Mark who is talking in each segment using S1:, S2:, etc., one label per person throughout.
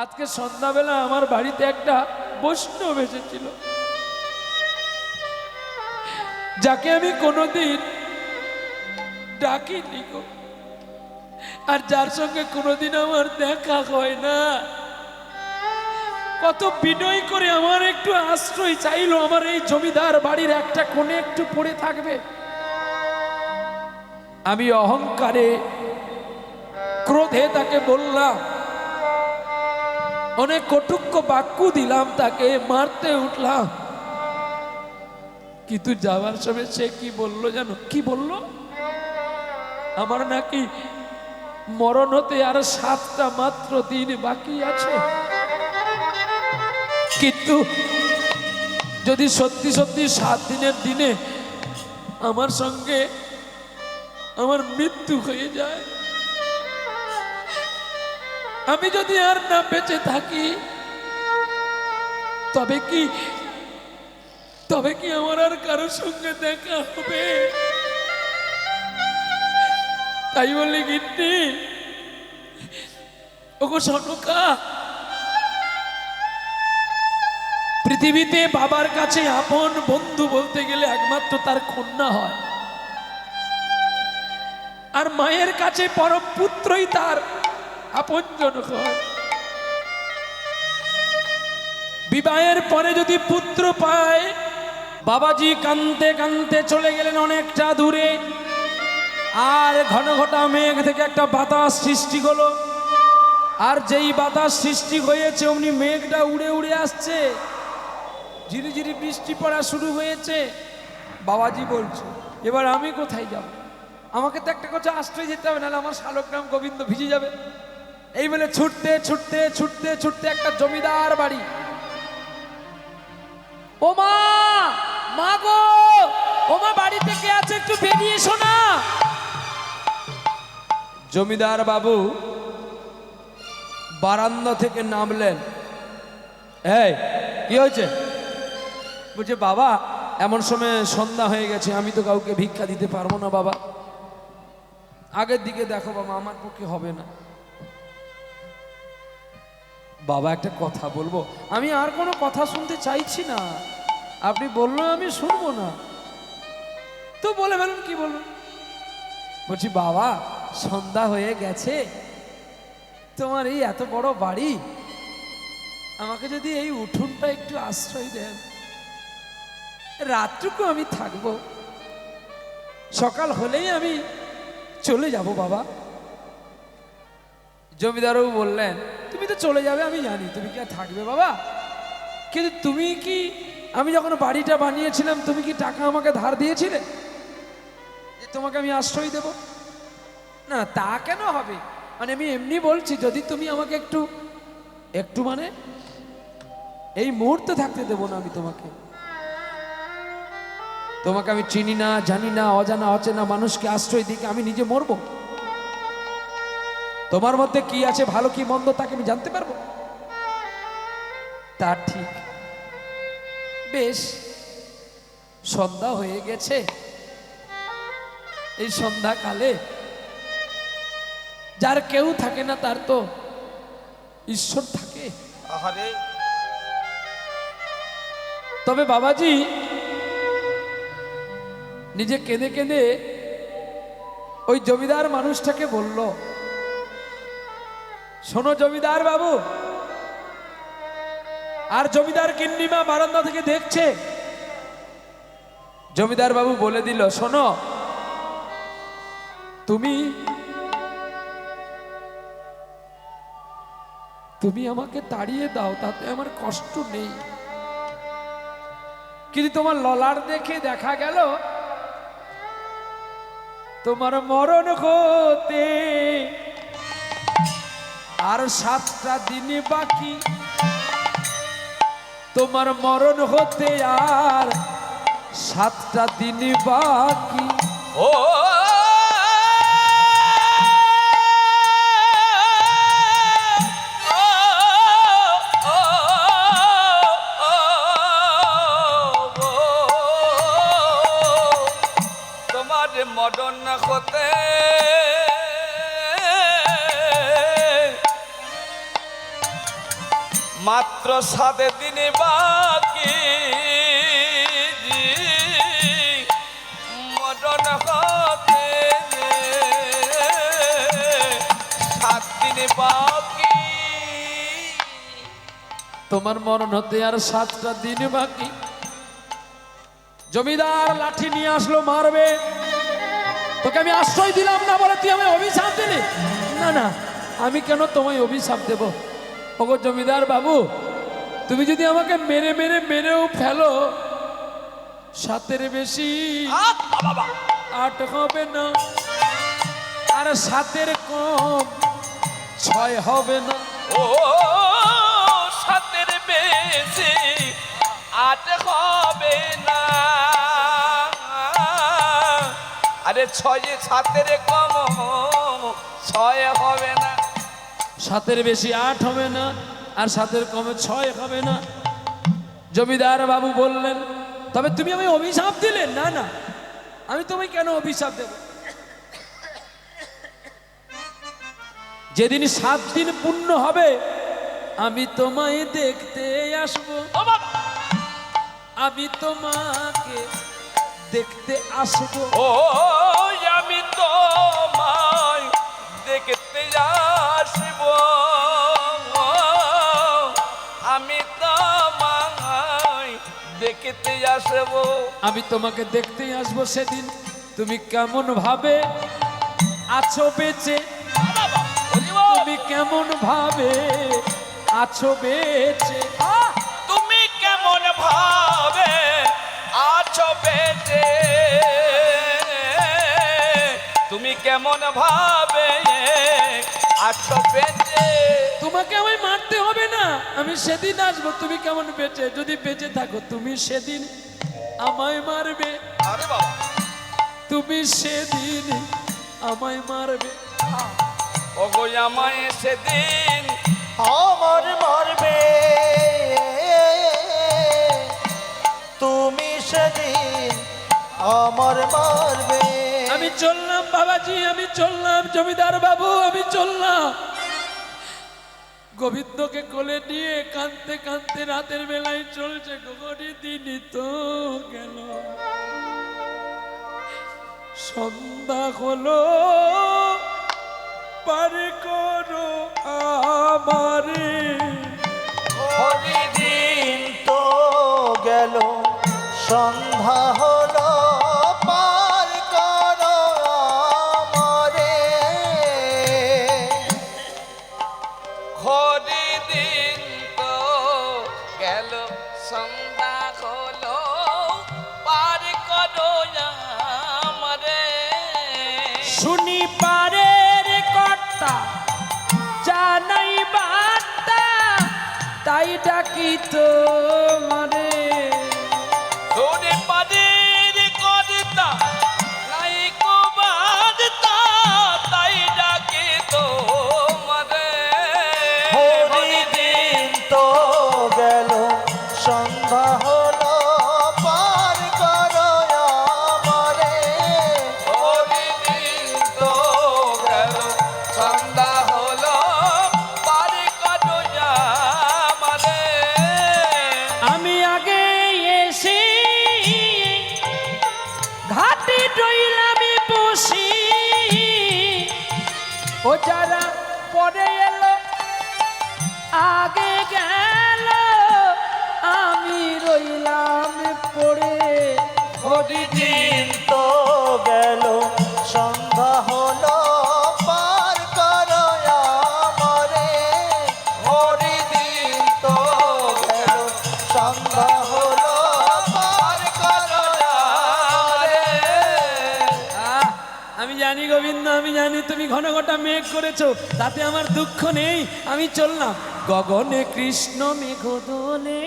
S1: আজকে সন্ধ্যাবেলা আমার বাড়িতে একটা বৈষ্ণব এসেছিল, যাকে আমি কোনোদিন ডাকিনি গো, আর যার সঙ্গে কোনোদিন আমার দেখা হয় না। কত বিনয় করে আমার একটু আশ্রয় চাইলো, আমার এই জমিদার বাড়ির একটা কোণে একটু পড়ে থাকবে। আমি অহংকারে ক্রোধে তাকে বললাম, অনেক কটুক্য বাক্য দিলাম, তাকে মারতে উঠলাম। কিন্তু যাওয়ার সময় সে কি বললো জানো? কি বললো? আমার নাকি মরণ হতে আর 7টা মাত্র দিন বাকি আছে, কিন্তু যদি সত্যি সত্যি 7 দিনের দিনে আমার সঙ্গে আমার মৃত্যু হয়ে যায়, আমি যদি আর না বেঁচে থাকি, তবে কি আমার আর কারোর সঙ্গে দেখা হবে? তাই বলি গিন্নি, ওগো সনকা, পৃথিবীতে বাবার কাছে আপন বন্ধু বলতে গেলে একমাত্র তার কন্যা হয়, আর মায়ের কাছে পরম পুত্রই তার আপনজন হয়। বিবাহের পরে যদি পুত্র পায়, বাবাজি কাঁদতে কাঁদতে চলে গেলেন অনেকটা দূরে, আর ঘন ঘটা মেঘ থেকে একটা বাতাস সৃষ্টি হলো, আর যেই বাতাস সৃষ্টি হয়েছে অমনি মেঘটা উড়ে উড়ে আসছে, ঝিরিঝিরি বৃষ্টি পড়া শুরু হয়েছে। বাবাজি বলছে, এবার আমি কোথায় যাব? আমাকে তো একটা কথা আশ্রয় যেতে হবে, নাহলে আমার শালগ্রাম গোবিন্দ ভিজে যাবে। এই বলে ছুটতে ছুটতে ছুটতে ছুটতে একটা জমিদার বাড়ি। ও মা, মা গো, ও মা, বাড়িতে কে আছে? একটু বেরিয়ে এসো না। জমিদার বাবু বারান্দা থেকে নামলেন। এই কি হয়েছে? বলছে, বাবা এমন সময় সন্ধ্যা হয়ে গেছে, আমি তো কাউকে ভিক্ষা দিতে পারবো না বাবা, আগের দিকে দেখো বাবা, আমার পক্ষে হবে না। বাবা একটা কথা বলবো? আমি আর কোনো কথা শুনতে চাইছি না, আপনি বললো আমি শুনবো না, তো বলে ফেলুন, কি বলুন। বলছি, বাবা সন্ধ্যা হয়ে গেছে, তোমার এই এত বড় বাড়ি, আমাকে যদি এই উঠোনটা একটু আশ্রয় দেন, রাতটুকু আমি থাকবো, সকাল হলেই আমি চলে যাব বাবা। জমিদারবাবু বললেন, তুমি তো চলে যাবে আমি জানি, তুমি কি আর থাকবে বাবা? কিন্তু তুমি কি, আমি যখন বাড়িটা বানিয়েছিলাম, তুমি কি টাকা আমাকে ধার দিয়েছিলে যে তোমাকে আমি আশ্রয় দেব? না, তা কেন হবে? মানে আমি এমনি বলছি, যদি তুমি আমাকে একটু মানে এই মুহূর্তে থাকতে দেবো না আমি তোমাকে আমি চিনি না, জানি না, অজানা অচেনা মানুষকে আশ্রয় দিকে আমি নিজে মরবো? তোমার মধ্যে কি আছে, ভালো কি মন্দ, তাকে আমি জানতে পারবো? তা ঠিক, বেশ, সন্ধ্যা হয়ে গেছে, এই সন্ধ্যাকালে যার কেউ থাকে না তার তো ঈশ্বর থাকে। তবে বাবাজি নিজে কেঁদে কেঁদে ওই জমিদার মানুষটাকে বলল, শোনো জমিদার বাবু। আর জমিদার গিন্নিমা বারান্দা থেকে দেখছে। জমিদার বাবু বলে দিল, শোনো, তুমি আমাকে তাড়িয়ে দাও, তাতে আমার কষ্ট নেই, কিন্তু তোমার ললার দেখে দেখা গেল তোমার মরণ হতে আর 7টা দিন বাকি, তোমার মরণ হতে আর 7টা দিন বাকি। ও তোমার মরণ হতে
S2: মাত্র 7 দিন বাকি মরণ হতে 7 দিন বাকি।
S1: তোমার মরণ হতে আর 7টা দিন বাকি। জমিদার লাঠি নিয়ে আসলো, মারবে। তোকে আমি আশ্রয় দিলাম না বলে তুই আমায় অভিশাপ দিলি? না না, আমি কেন তোমায় অভিশাপ দেব? ওগো জমিদার বাবু, তুমি যদি আমাকে মেরে মেরে মেরেও ফেলো, 7-এর বেশি 8 হবে না, আর 7-এর কম 6 হবে না।
S2: ও 7-এর বেশি 8 হবে না, আরে 7-এর কম 6 হবে না।
S1: 7-এর বেশি 8 হবে না, আর 7-এর কমে 6 হবে না। জমিদার বাবু বললেন, তবে তুমি আমায় অভিশাপ দিলে? না না, আমি তোমায় কেন অভিশাপ দেব? যেদিন 7 দিন পূর্ণ হবে আমি তোমায় দেখতে আসবো। আমি তোমাকে দেখতে আসবো।
S2: ও আমি তোমায় দেখতে আসব, আমি তোমায় দেখতে আসব।
S1: আমি তোমাকে দেখতে আসবো। সেদিন তুমি কেমন ভাবে আছো বেঁচে, তুমি কেমন ভাবে আছো বেঁচে,
S2: তুমি কেমন ভাবে আছো বেঁচে, তুমি কেমন ভাবে আছো বেঁচে।
S1: তোমাকে আমায় মারতে হবে না, আমি সেদিন আসবো। তুমি কেমন বেঁচে, যদি বেঁচে থাকো তুমি সেদিন আমায় মারবে।
S2: আরে বাবা,
S1: তুমি সেদিন আমায় মারবে।
S2: ওগো আমায় সেদিন
S3: আমার মারবে, তুমি সেদিন আমার মারবে।
S1: আমি চললাম বাবাজি, আমি চললাম জমিদার বাবু, আমি চললাম। গোবিন্দকে কোলে নিয়ে কাঁদতে কাঁদতে রাতের বেলায় চলছে। গগনে দিন তো গেল, সন্ধ্যা হলো, পার করো আমারে।
S3: হরিদিন তো গেল, সন্ধ্যা হলো, পার করো আমারে।
S2: হরিদিন তো গেল, সন্ধ্যা হলো, পার করো আমারে।
S1: শুনি পারের কর্তা জানাই বার্তা, তাই ডাকি তোমারে।
S2: তোরে পারের কর্তা নাই কো বার্তা, তাই ডাকে তোমারে।
S3: হরিদিন তো গেল, সন্ধ্যা হলো, পার করো আমারে।
S2: হরিদিন তো গেল, সন্ধ্যা হলো, পার করো আমারে।
S1: আমি আগে এসে ঘাটে রইলাম বসি, ও যারা পরে এলো আগে গেল, আমি রইলাম পড়ে।
S3: হরিদিন তো গেল, সন্ধ্যা হলো, পার করো আমারে। হরিদিন তো গেল, সন্ধ্যা হলো, পার করো আমারে।
S1: আমি জানি গোবিন্দ, আমি জানি তুমি ঘন ঘটা মেঘ করেছো, তাতে আমার দুঃখ নেই। আমি চললাম। গগনে কৃষ্ণ মেঘ দোলে,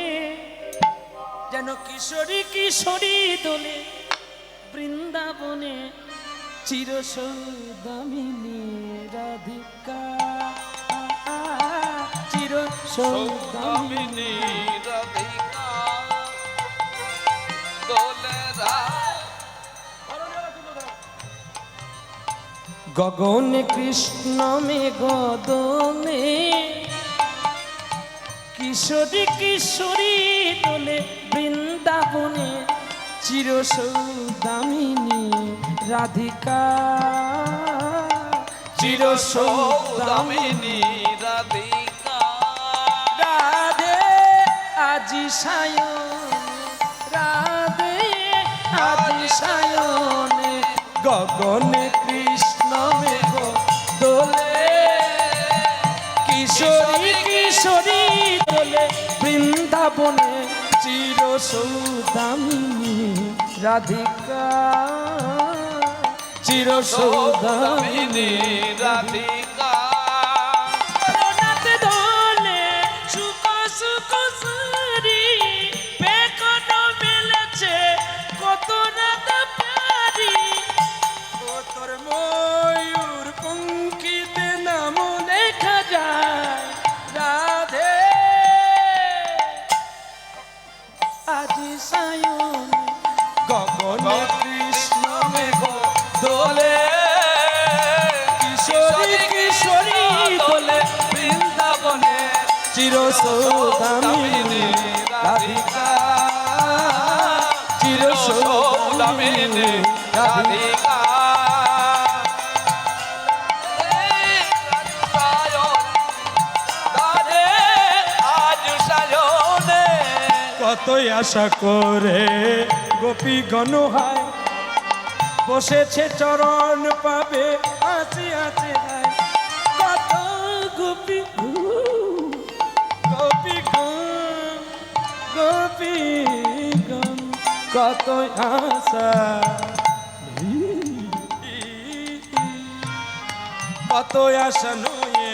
S1: যেন কিশোরী কিশোরী দোলে, বৃন্দাবনে চির সৌদামিনী রাধিকা, চির সৌদামিনী।
S2: সৌদামিনী রাধিকা দোলে রায়।
S1: গগনে কৃষ্ণ মেঘ দোলে, কিশোরী কিশোরী দোলে বৃন্দাবনে চির সৌদামিনী রাধিকা চির সৌদামিনী
S2: সৌদামিনী রাধিকা
S1: রাধে আজি সায়নে রাধে আজি সায়নে গগনে কৃষ্ণ মেঘ দোলে কিশোরী কিশোরী দোলে বৃন্দাবনে চির সৌদামিনী রাধিকা চির সৌদামিনী
S2: সৌদামিনী রাধিকা
S1: রনাতে দোলে সুখ সুখ সারি পেকন মেলেছে কত রাত প্যারি ও তোর ময়ূর পঙ্খিতে নাম লেখা যায় রাধে আজি সায়ন গগনে কৃষ্ণ মেঘ দোলে কিশোরী কিশোরী দোলে বৃন্দাবনে চির সৌদামিনী রাধিকা চির সৌদামিনী রাধিকা কতই আশা করে গোপী গণহায় বসেছে চরণ পাবে আছে আছে কত গোপী গোপী গোপী কত আশা কত আশা নয়ে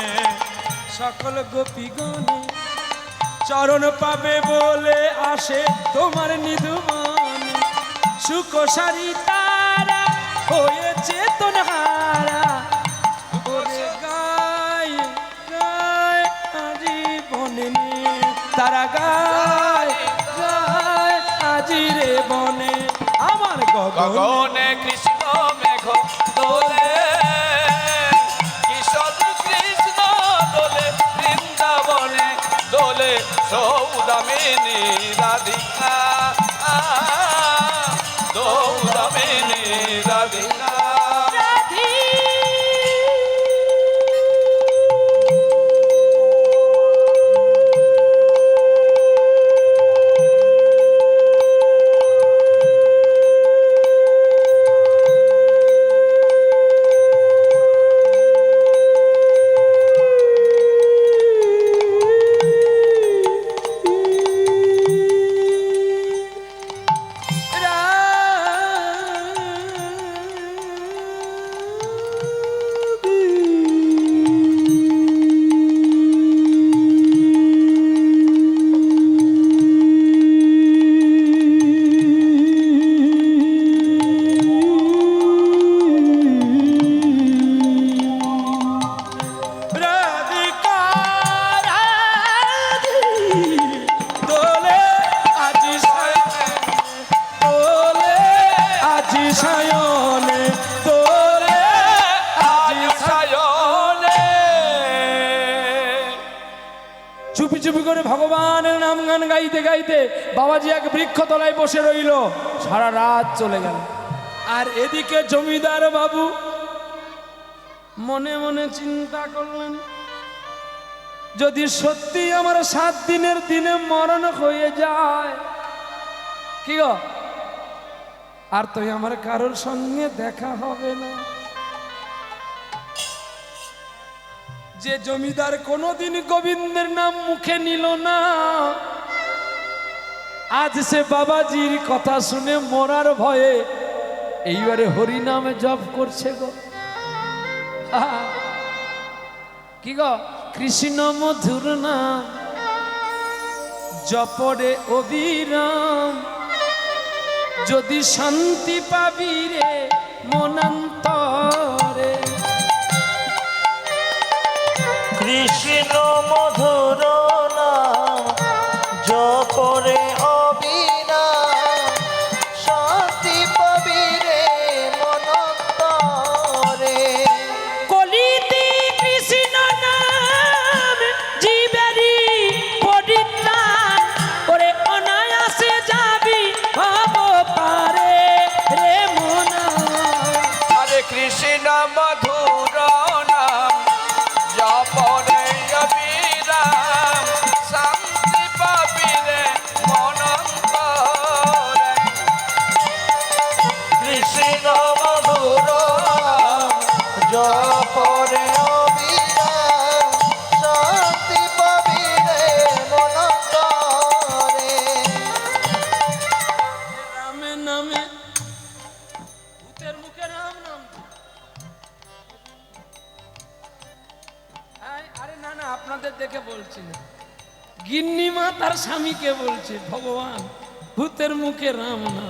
S1: সকল গোপী গণে চরণ পাবে বলে আসে তোমার নিধুমন সুখ সারি তারা হয়েছে তোনহারা ওরে গায় গায় আজি বনে তারা গায় গায় আজি রে বনে আমার
S2: গগনে কৃষ্ণ মেঘ দোলে কিশোর কৃষ্ণ দোলে বৃন্দাবনে দোলে সৌদামিনী রাধিকা সৌদামিনী রাধিকা
S1: চুপি চুপি করে ভগবানের নাম গান গাইতে গাইতে বাবাজি এক বৃক্ষ তলায় বসে রইল, সারা রাত চলে গেল। আর এদিকে জমিদার বাবু মনে মনে চিন্তা করলেন, যদি সত্যি আমার 7 দিনের দিনে মরণ হয়ে যায়, কি গো আর তো আমার কারোর সঙ্গে দেখা হবে না। যে জমিদার কোনোদিন গোবিন্দের নাম মুখে নিল না, আজ সে বাবাজির কথা শুনে মরার ভয়ে এইবারে হরি নামে জপ করছে গো। কি গো, কৃষ্ণ মধুর নাম জপরে অবিরাম, যদি শান্তি পাবি রে মনান্তরে।
S3: কৃষ্ণ মধুর নাম জপরে অবিরাম, শান্তি পাবি রে মনান্তরে।
S1: কলিতে কৃষ্ণ নাম জীবেরি পরিত্রাণ গিন্নিমা তার স্বামীকে বলছে, ভগবান ভূতের মুখে রাম না,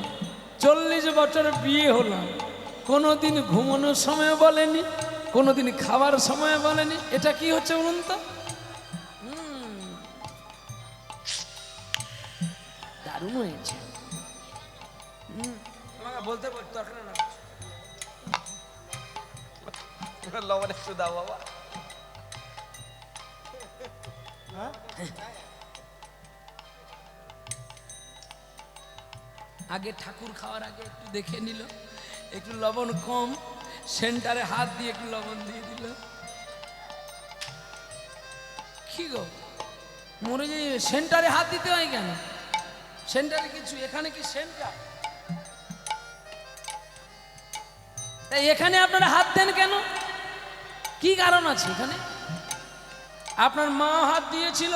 S1: 40 বছর বিয়ে হলাম, কোনোদিন ঘুমানোর সময় বলেনি, কোনোদিন খাবার সময় বলেনি, এটা কি হচ্ছে বলুন তো? দারুণ হয়েছে। আমাকে বলতে দরকার না,
S2: লবণ একটু দাও বাবা।
S1: আগে ঠাকুর খাওয়ার আগে একটু দেখে নিল, একটু লবণ কম, সেন্টারে হাত দিয়ে একটু লবণ দিয়ে দিল। কি গো মরে যে সেন্টারে হাত দিতে হয় কেন? সেন্টারে কিছু, এখানে কি সেন্টার? তাই এখানে আপনারা হাত দেন কেন? কি কারণ আছে এখানে? আপনার মা হাত দিয়েছিল,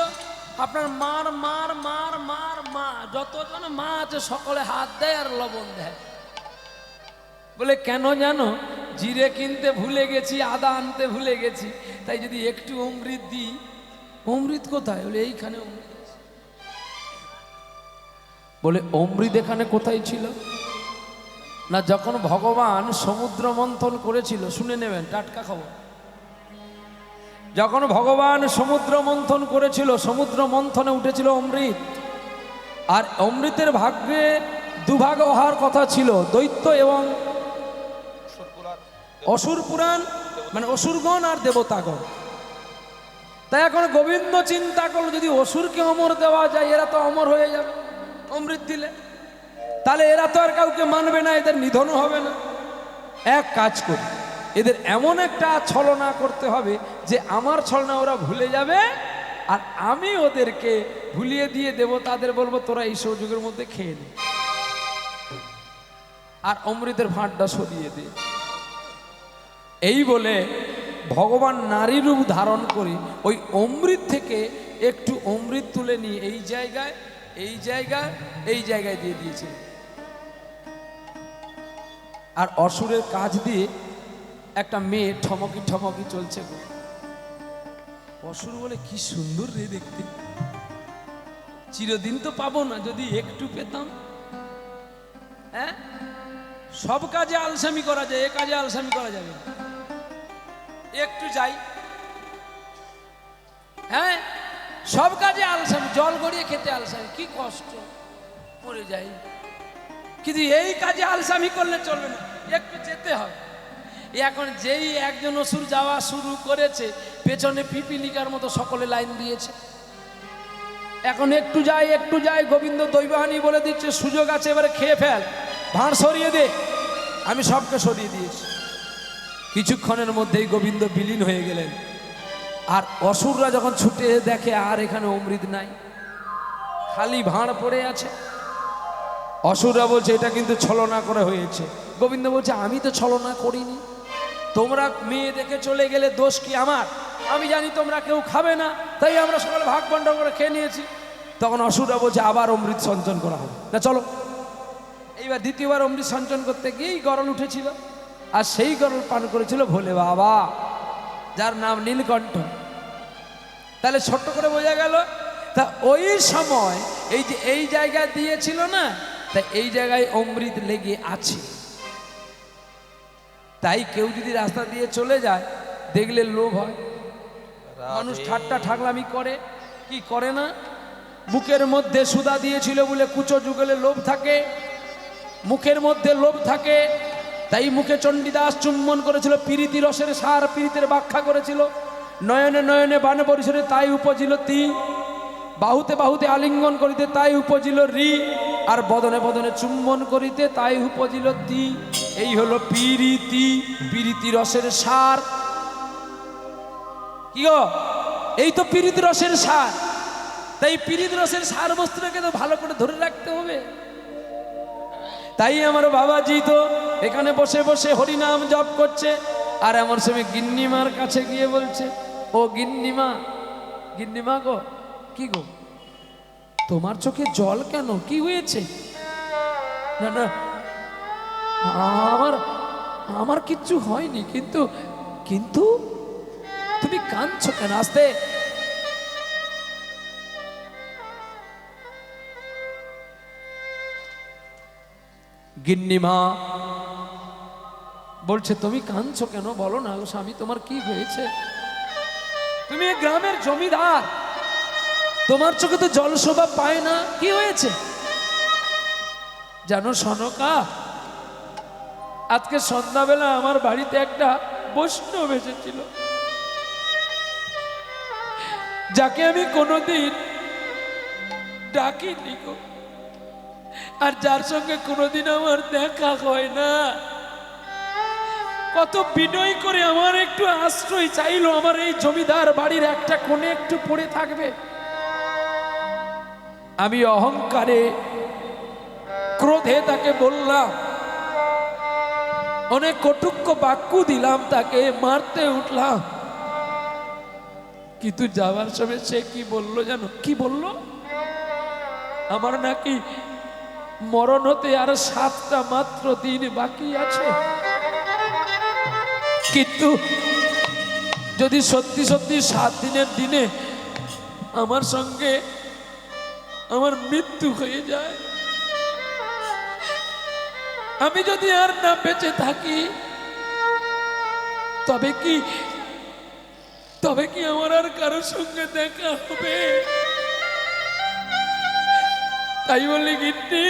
S1: আপনার মার মার মার মার মা, যতজন মা আছে সকলে হাত দেয় আর লবণ দেয়। বলে কেন জানো? জিরে কিনতে ভুলে গেছি, আদা আনতে ভুলে গেছি, তাই যদি একটু অমৃত দিই। অমৃত কোথায়? বলে এইখানে অমৃত আছে। বলে অমৃত এখানে কোথায় ছিল? না, যখন ভগবান সমুদ্র মন্থন করেছিল, শুনে নেবেন টাটকা খবর, যখন ভগবান সমুদ্র মন্থন করেছিল, সমুদ্র মন্থনে উঠেছিল অমৃত, আর অমৃতের ভাগ্যে দুভাগ হওয়ার কথা ছিল, দৈত্য এবং অসুর পুরাণ, মানে অসুরগণ আর দেবতাগণ। তাই এখন গোবিন্দ চিন্তা করলো, যদি অসুরকে অমর দেওয়া যায়, এরা তো অমর হয়ে যাবে অমৃত দিলে, তাহলে এরা তো আর কাউকে মানবে না, এদের নিধনও হবে না। এক কাজ করি, এদের এমন একটা ছলনা করতে হবে যে আমার ছলনা ওরা ভুলে যাবে, আর আমি ওদেরকে ভুলিয়ে দিয়ে দেব, তাদের বলবো তোরা এই সুযোগের মধ্যে খেয়ে নে, আর অমৃতের ভাঁড়টা সরিয়ে দে। এই বলে ভগবান নারী রূপ ধারণ করে ওই অমৃত থেকে একটু অমৃত তুলে নিয়ে এই জায়গায় এই জায়গায় এই জায়গায় দিয়ে দিয়েছিল, আর অসুরের কাজ দিয়ে একটা মেয়ে ঠমকি ঠমকি চলছে গো। অসুর বলে কি সুন্দর রে দেখতে, চিরদিন তো পাবো না, যদি একটু পেতাম। হ্যাঁ, সব কাজে আলসামি করা যায়, এ কাজে আলসামি করা যাবে না। একটু যাই, হ্যাঁ সব কাজে আলসামি, জল গড়িয়ে খেতে আলসামি, কি কষ্ট, মরে যাই। কিন্তু এই কাজে আলসামি করলে চলবে না, একটু যেতে হবে। এখন যেই একজন অসুর যাওয়া শুরু করেছে, পেছনে পিপিলিকার মতো সকলে লাইন দিয়েছে। এখন একটু যাই একটু যাই, গোবিন্দ দৈবাহানি বলে দিচ্ছে সুযোগ আছে, এবারে খেয়ে ফেল, ভাঁড় সরিয়ে দে। আমি সবকে সরিয়ে দিয়েছি। কিছুক্ষণের মধ্যেই গোবিন্দ বিলীন হয়ে গেলেন, আর অসুররা যখন ছুটে দেখে আর এখানে অমৃত নাই, খালি ভাঁড় পড়ে আছে। অসুররা বলছে এটা কিন্তু ছলনা করে হয়েছে। গোবিন্দ বলছে আমি তো ছলনা করিনি, তোমরা মেয়ে দেখে চলে গেলে দোষ কি আমার? আমি জানি তোমরা কেউ খাবে না, তাই আমরা সকলে ভাগ বন্টন করে খেয়ে নিয়েছি। তখন অসুররা বলছে আবার অমৃত সঞ্চন করা হবে না, চলো। এইবার দ্বিতীয়বার অমৃত সঞ্চন করতে গিয়েই গরল উঠেছিল, আর সেই গরল পান করেছিল ভোলে বাবা, যার নাম নীলকণ্ঠ। তাহলে ছোট্ট করে বোঝা গেল। তা ওই সময় এই যে এই জায়গায় দিয়েছিল না, তাই এই জায়গায় অমৃত লেগে আছে। তাই কেউ যদি রাস্তা দিয়ে চলে যায়, দেখলে লোভ হয়, মানুষ ঠাট্টা ঠাকলামি করে, কি করে না? মুখের মধ্যে সুধা দিয়েছিল বলে কুচো যুগলে লোভ থাকে, মুখের মধ্যে লোভ থাকে। তাই মুখে চণ্ডীদাস চুম্বন করেছিল, প্রীতি রসের সার, প্রীতির ব্যাখ্যা করেছিল। নয়নে নয়নে বান পরিসরে তাই উপজিল তি, বাহুতে বাহুতে আলিঙ্গন করিতে তাই উপজিল রি, আর বদনে বদনে চুম্বন করিতে তাই উপজিল তি। এই হলো প্রীতি, প্রীতি রসের সার। কি গো, এই তো প্রীতি রসের সার। তাই প্রীতি রসের সার বস্তুটাকে তো ভালো করে ধরে রাখতে হবে। তাই আমার বাবাজি তো এখানে বসে বসে হরিনাম জপ করছে, আর এমন সময় গিন্নিমার কাছে গিয়ে বলছে, ও গিন্নিমা, গিন্নিমা গো, কি গো তোমার চোখে জল কেন, কি হয়েছে? না না, আমার আমার কিচ্ছু হয়নি, কিন্তু কিন্তু তুমি কাঁদছো কেন? আসতে গিন্নিমা বলছে, তুমি কাঁদছো কেন? বলো না গো স্বামী, তোমার কি হয়েছে? তুমি এই গ্রামের জমিদার, তোমার চোখে তো জল শোভা পায় না, কি হয়েছে? জানো সনকা, আজকে সন্ধ্যাবেলা আমার বাড়িতে একটা বৈষ্ণব এসেছিল, যাকে আমি কোনোদিন ডাকিনি গো, আর যার সঙ্গে কোনোদিন আমার দেখা হয় না। কত বিনয় করে আমার একটু আশ্রয় চাইলো, আমার এই জমিদার বাড়ির একটা কোণে একটু পড়ে থাকবে। আমি অহংকারে ক্রোধে তাকে বললাম, অনেক কটুক্য বাক্য দিলাম, তাকে মারতে উঠলাম। কিন্তু যাওয়ার সময় সে কি বললো জানো? কি বললো? আমার নাকি মরণ হতে আর 7টা মাত্র দিন বাকি আছে, কিন্তু যদি সত্যি সত্যি 7 দিনের দিনে আমার সঙ্গে আমার মৃত্যু হয়ে যায়, আমি যদি আর না বেঁচে থাকি, তবে কি আমার আর কারোর সঙ্গে দেখা হবে? তাই বলি গিন্নি,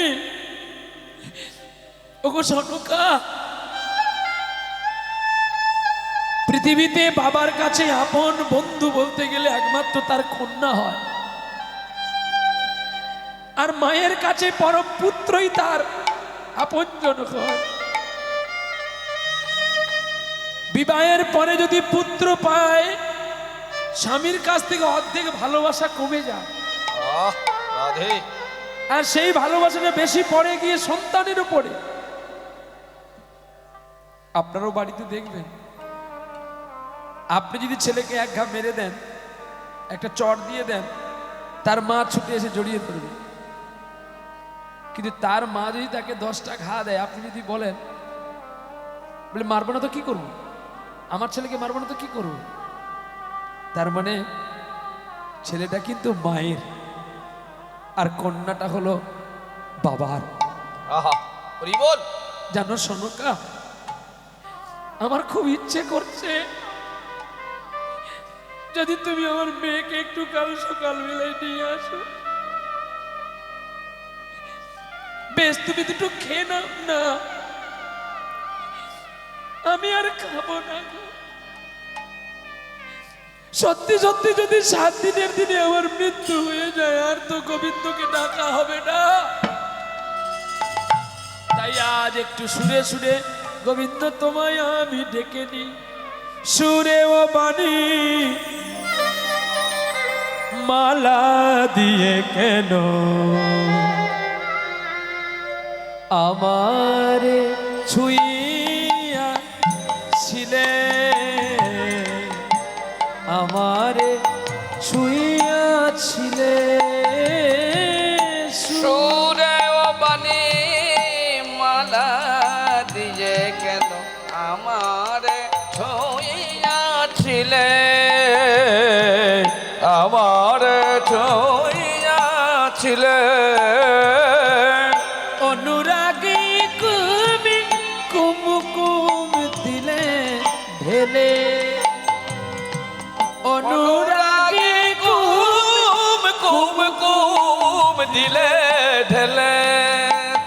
S1: ওগো সনকা, পৃথিবীতে বাবার কাছে আপন বন্ধু বলতে গেলে একমাত্র তার কন্যা হয়, আর মায়ের কাছে পরম পুত্রই তার আপনজন হয়। বিবাহের পরে যদি পুত্র পায়, স্বামীর কাছ থেকে অর্ধেক ভালোবাসা কমে যায়,
S2: আহ, রাধে।
S1: আর সেই ভালোবাসাটা বেশি পড়ে গিয়ে সন্তানের উপরে। আপনারও বাড়িতে দেখবেন, আপনি যদি ছেলেকে এক ঘা মেরে দেন, একটা চট দিয়ে দেন, তার মা ছুটে এসে জড়িয়ে ধরবে। কিন্তু তার মা যদি তাকে 10টা ঘা দেয়, আপনি যদি বলেন, বলে মারবো না তো কি করবো, আমার ছেলেকে মারবো না তো কি করবো, তার মানে ছেলেটা কিন্তু মায়ের, আর কন্যাটা হলো বাবার।
S2: আহা, হরি বল।
S1: জানো সনকা, আমার খুব ইচ্ছে করছে, যদি তুমি আমার মেয়েকে একটু কাল সকাল বেলায় নিয়ে আসো, বেশ তুমি দুটো খেয়ে নাও না, আমি আর খাবো না গো। সত্যি সত্যি যদি 7 দিনের দিনে আমার মৃত্যু হয়ে যায়, আর তো গোবিন্দকে ডাকা হবে না। তাই আজ একটু সুরে সুরে গোবিন্দ তোমায় আমি ডেকে নি, সুরে ও বাণী মালা দিয়ে কেন আমারে ছুঁইয়া ছিলে, আমারে ছুঁইয়া ছিলে,
S2: সুরে ও বাণী মালা দিয়ে কেন আমারে ছুঁইয়াছিলে, আমারে ছুঁইয়াছিলে।
S1: অনুরাগী কুমি কুমকুম দিলে ঢেলে, অনুরাগী
S2: কুম কুম কুম দিলে ঢেলে,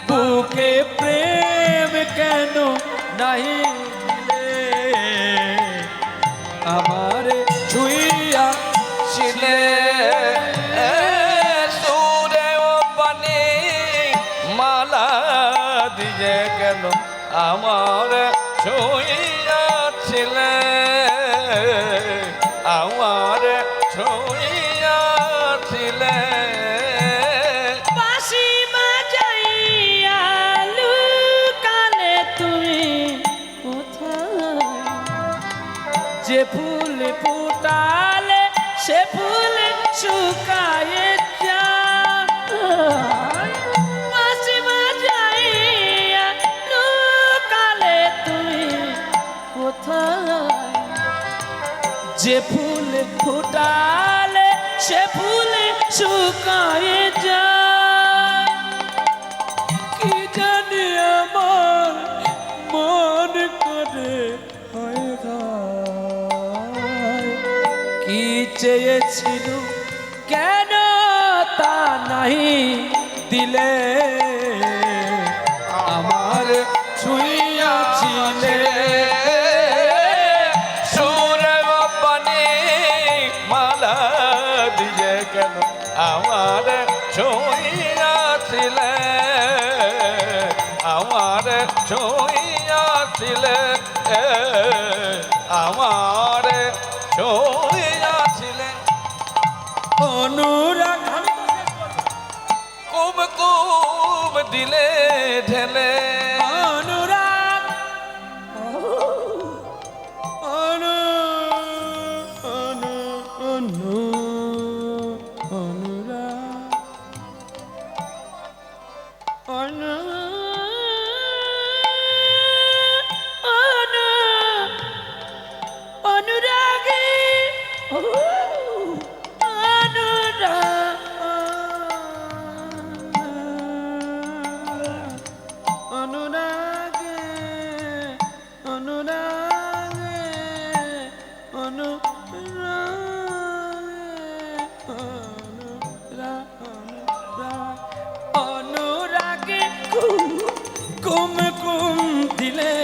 S1: বুকে প্রেম কেন নাহি দিলে, আমারে ছুঁইয়া
S2: ছিলে। সুরে ও বাণী মালা দিয়ে কেন আমার ছুঁইয়াছিলে, আমার ছুঁইয়াছিলে।
S1: বাঁশি বাজাইয়া লুকালে তুমি কোথায়, যে ফুল ফুটালে সে ফুল শুকায়ে যায়, বাঁশি বাজাইয়া লুকালে তুমি কোথায়, যে ফুল ফুটালে সে ফুল শুকায়ে যায়। কি জানি আমার নাহি দিলে আমার ছুঁয়াছিলে
S2: সুরে পানি মালা দিয়ে কেন আমার ছুঁয়াছিলে আমার ছুঁয়াছিলে আমার ছুঁয়াছিলে
S1: অনুরাগ
S2: কুম কুম দিলে ঢেলে
S1: অনুরাগ অনু অনু অনু অনুরাগ অনু অনু অনুরাগে অনুরাগে অনুরাগে অনুরাগে কুম কুম দিলে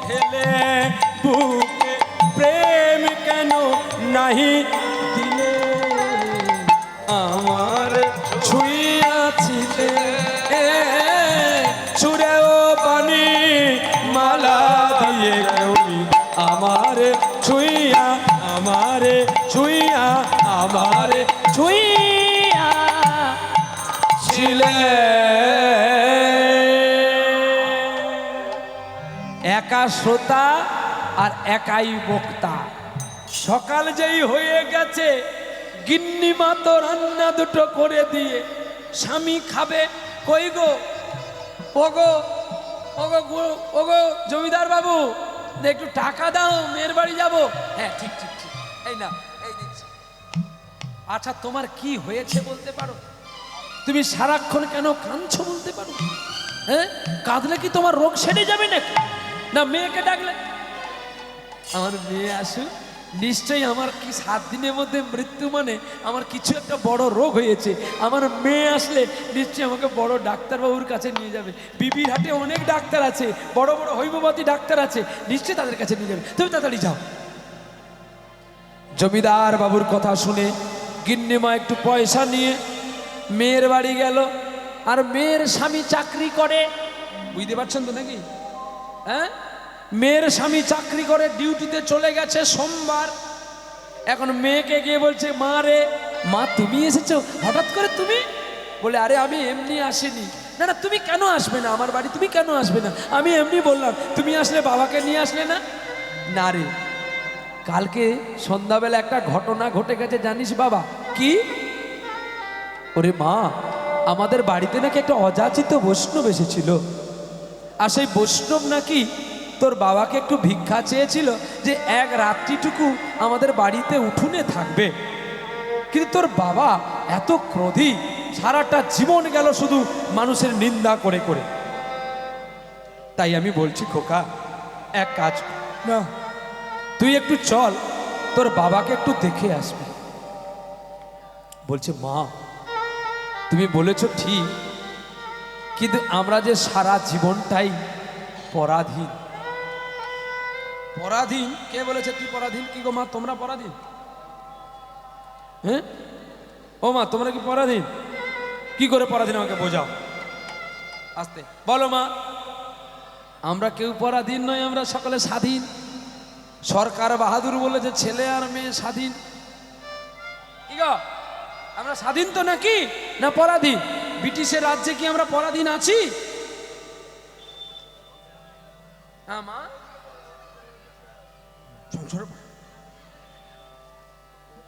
S1: হেলে বুকে প্রেম কেন নাহি দিলে আমার ছুঁয়াছিলে সুরেও পানি মালা দিয়ে কেউ আমার ছুঁয়া আমারে ছুঁয়া আমারে ছুঁয়া ছিলে একা শ্রোতা আর একাই বক্তা। সকাল যেই হয়ে গেছে গিন্নিমা তো রান্না দুটো করে দিয়ে স্বামী খাবে কই গো ওগো ওগো ওগো জমিদার বাবু একটু টাকা দাও মেয়ের বাড়ি যাবো। হ্যাঁ ঠিক ঠিক ঠিক এই না এই দিচ্ছি। আচ্ছা তোমার কি হয়েছে বলতে পারো? তুমি সারাক্ষণ কেন কাঁদছো বলতে পারো? হ্যাঁ কাঁদলে কি তোমার রোগ সেরে যাবে নাকি? না মেয়েকে ডাকলে আমার মেয়ে আসুক নিশ্চয়ই আমার কি 7 দিনের মধ্যে মৃত্যু মানে আমার কিছু একটা বড় রোগ হয়েছে। আমার মেয়ে আসলে নিশ্চয়ই আমাকে বড় ডাক্তারবাবুর কাছে নিয়ে যাবে। বিবির হাটে অনেক ডাক্তার আছে, বড় বড় হৈমবতী ডাক্তার আছে, নিশ্চয়ই তাদের কাছে নিয়ে যাবে। তুমি তাড়াতাড়ি যাও। জমিদার বাবুর কথা শুনে গিন্নিমা একটু পয়সা নিয়ে মেয়ের বাড়ি গেল। আর মেয়ের স্বামী চাকরি করে, বুঝতে পারছেন তো নাকি? হ্যাঁ মেয়ের স্বামী চাকরি করে, ডিউটিতে চলে গেছে সোমবার। এখন মেয়েকে গিয়ে বলছে মা রে মা তুমি এসেছো হঠাৎ করে? তুমি বলে আরে আমি এমনি আসিনি। না না তুমি কেন আসবে না আমার বাড়ি? তুমি কেন আসবে না? আমি এমনি বললাম। তুমি আসলে বাবাকে নিয়ে আসলে না? না রে কালকে সন্ধ্যাবেলা একটা ঘটনা ঘটে গেছে জানিস বাবা? কি? ওরে মা আমাদের বাড়িতে নাকি একটা অযাচিত বৈষ্ণব এসেছিল। আর সেই বৈষ্ণব নাকি তোর বাবাকে একটু ভিক্ষা চেয়েছিল যে এক রাত্রিটুকু আমাদের বাড়িতে উঠোনে থাকবে। কিন্তু তোর বাবা এত ক্রোধী, সারাটা জীবন গেল শুধু মানুষের নিন্দা করে করে। তাই আমি বলছি খোকা এক কাজ না, তুই একটু চল তোর বাবাকে একটু দেখে আসবি। বলছে মা তুমি বলেছ ঠিক, কিন্তু আমরা যে সারা জীবনটাই পরাধীন। পরাধীন? কে বলেছে তুই পরাধীন? কি গো মা তোমরা পরাধীন? হ্যাঁ ও মা তোমরা কি পরাধীন? কি করে পরাধীন আমাকে বোঝাও। আস্তে বলো মা। আমরা কেউ পরাধীন নয়, আমরা সকলে স্বাধীন। সরকার বাহাদুর বলেছে ছেলে আর মেয়ে স্বাধীন। কি গো আমরা স্বাধীন তো নাকি না পরাধীন? ব্রিটিশের রাজ্যে কি আমরা পরাধীন আছি? হ্যাঁ মা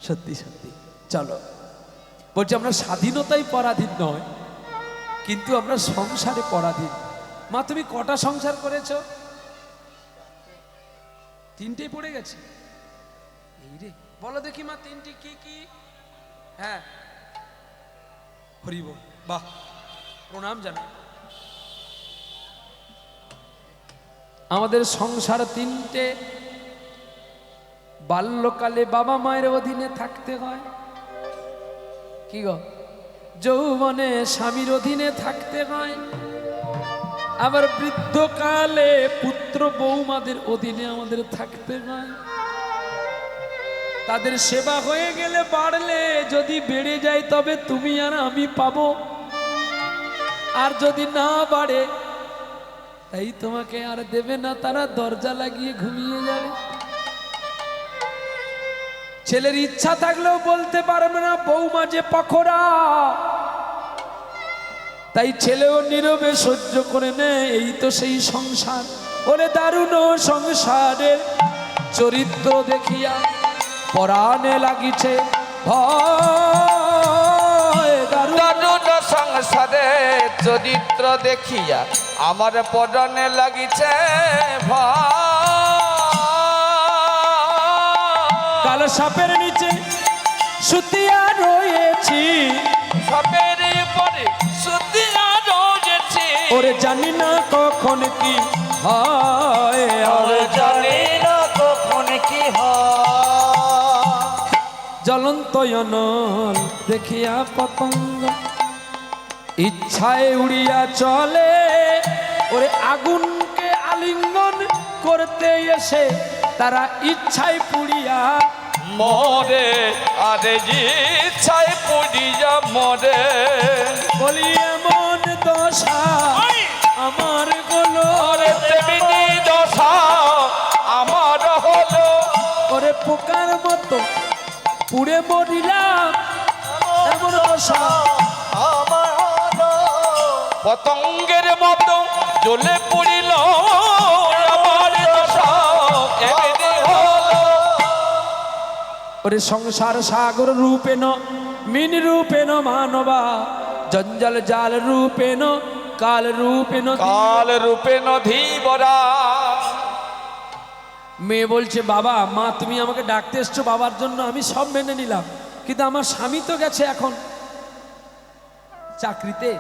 S1: সত্যি সত্যি চলো। বলছি আমরা স্বাধীনতাই পরাধীন নয়, কিন্তু আমরা সংসারে পরাধীন। মা তুমি কটা সংসার করেছ? 3টেই পড়ে গেছে। এই রে বলো দেখি মা 3টি কি কি? হ্যাঁ হরি বল, বাহ প্রণাম জানাই। আমাদের সংসার 3টে। বাল্যকালে বাবা মায়ের অধীনে থাকতে হয়। কি গো যৌবনে স্বামীর অধীনে থাকতে হয়, আবার বৃদ্ধকালে পুত্র বৌমাদের অধীনে আমাদের থাকতে হয়। তাদের সেবা হয়ে গেলে বাড়লে, যদি বেড়ে যায় তবে তুমি আর আমি পাবো, আর যদি না বাড়ে তাই তোমাকে আর দেবে না, তারা দরজা লাগিয়ে ঘুমিয়ে যাবে। ছেলের ইচ্ছা থাকলেও বলতে পারবে না বৌমা যে পখরা, তাই ছেলেও নীরবে সহ্য করে নেয়। এই তো সেই সংসার। ওরে দারুণ সংসারের চরিত্র দেখিয়া পরাণে লাগিছে ভয়।
S2: দারুণ সংসারে চরিত্র দেখিয়া আমার পরনে লাগিছে ভয়।
S1: কাল সাপের নিচে সুতিয়া রয়েছি,
S2: সাপের পরে সুতিয়া রয়েছি।
S1: ওরে জানি না কখন কি হয়,
S3: আর জানি না কখন কি হয়।
S1: জ্বলন্ত অনল দেখিয়া পতঙ্গ ইচ্ছায় উড়িয়া চলে। ওরে আগুনকে আলিঙ্গন করতে এসে তারা ইচ্ছায় পুড়িয়া
S2: মরে, আরে ইচ্ছায় পুড়িয়া মরে।
S1: বলি এমন দশা আমার হলো,
S2: ওরে তেমনি দশা আমার হলো।
S1: ওরে পোকার মতো পুড়ে মরিলাম, এমন দশা
S3: আমার হলো।
S2: পতঙ্গের মতো জ্বলে পড়িল আমার দশা এমনি হলো।
S1: ওরে সংসার সাগর রূপেণ মিন রূপেণ মানবা, জঞ্জাল জাল রূপেণ কাল রূপেণ।
S2: কাল রূপে নধীবরা।
S1: মেয়ে বলছে বাবা, মা তুমি আমাকে ডাকতে এসছো বাবার জন্য, আমি সব মেনে নিলাম, কিন্তু আমার স্বামী তো গেছে এখন চাকরিতে,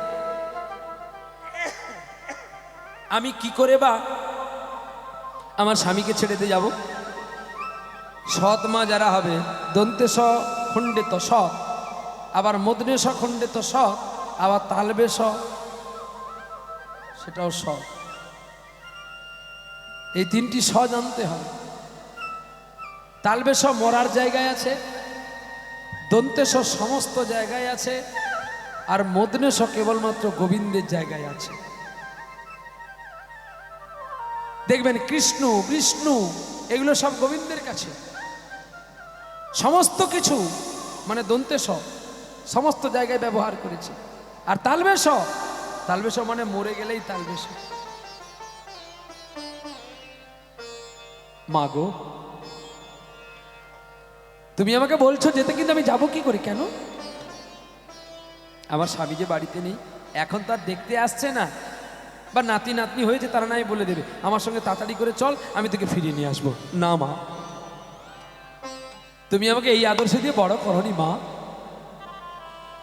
S1: আমি কি করে বা আমার স্বামীকে ছেড়ে দিয়ে যাব? সৎ মা যারা হবে, দন্তে স খণ্ডে তো সৎ, আবার মদনে স খণ্ডে তো সৎ, আবার তালবে স সেটাও সৎ। এই তিনটি স জানতে হবে। তালবে স মরার জায়গায় আছে, দন্তে স সমস্ত জায়গায় আছে, আর মদনে স কেবলমাত্র গোবিন্দের জায়গায় আছে। দেখবেন কৃষ্ণ বিষ্ণু এগুলো সব গোবিন্দের কাছে, সমস্ত কিছু মানে দন্তে স সমস্ত জায়গায় ব্যবহার করেছে। আর তালবে স, তালবে স মানে মরে গেলেই তালবে স। মা গো, তুমি আমাকে বলছো যেতে, কিন্তু আমি যাবো কি করে? কেন? আমার স্বামী যে বাড়িতে নেই, এখন তো আর দেখতে আসছে না, বা নাতি নাতনি হয়েছে, তারা নাই বলে দেবে আমার সঙ্গে তাড়াতাড়ি করে চল, আমি তোকে ফিরিয়ে নিয়ে আসবো। না মা, তুমি আমাকে এই আদর্শ দিয়ে বড় করনি মা।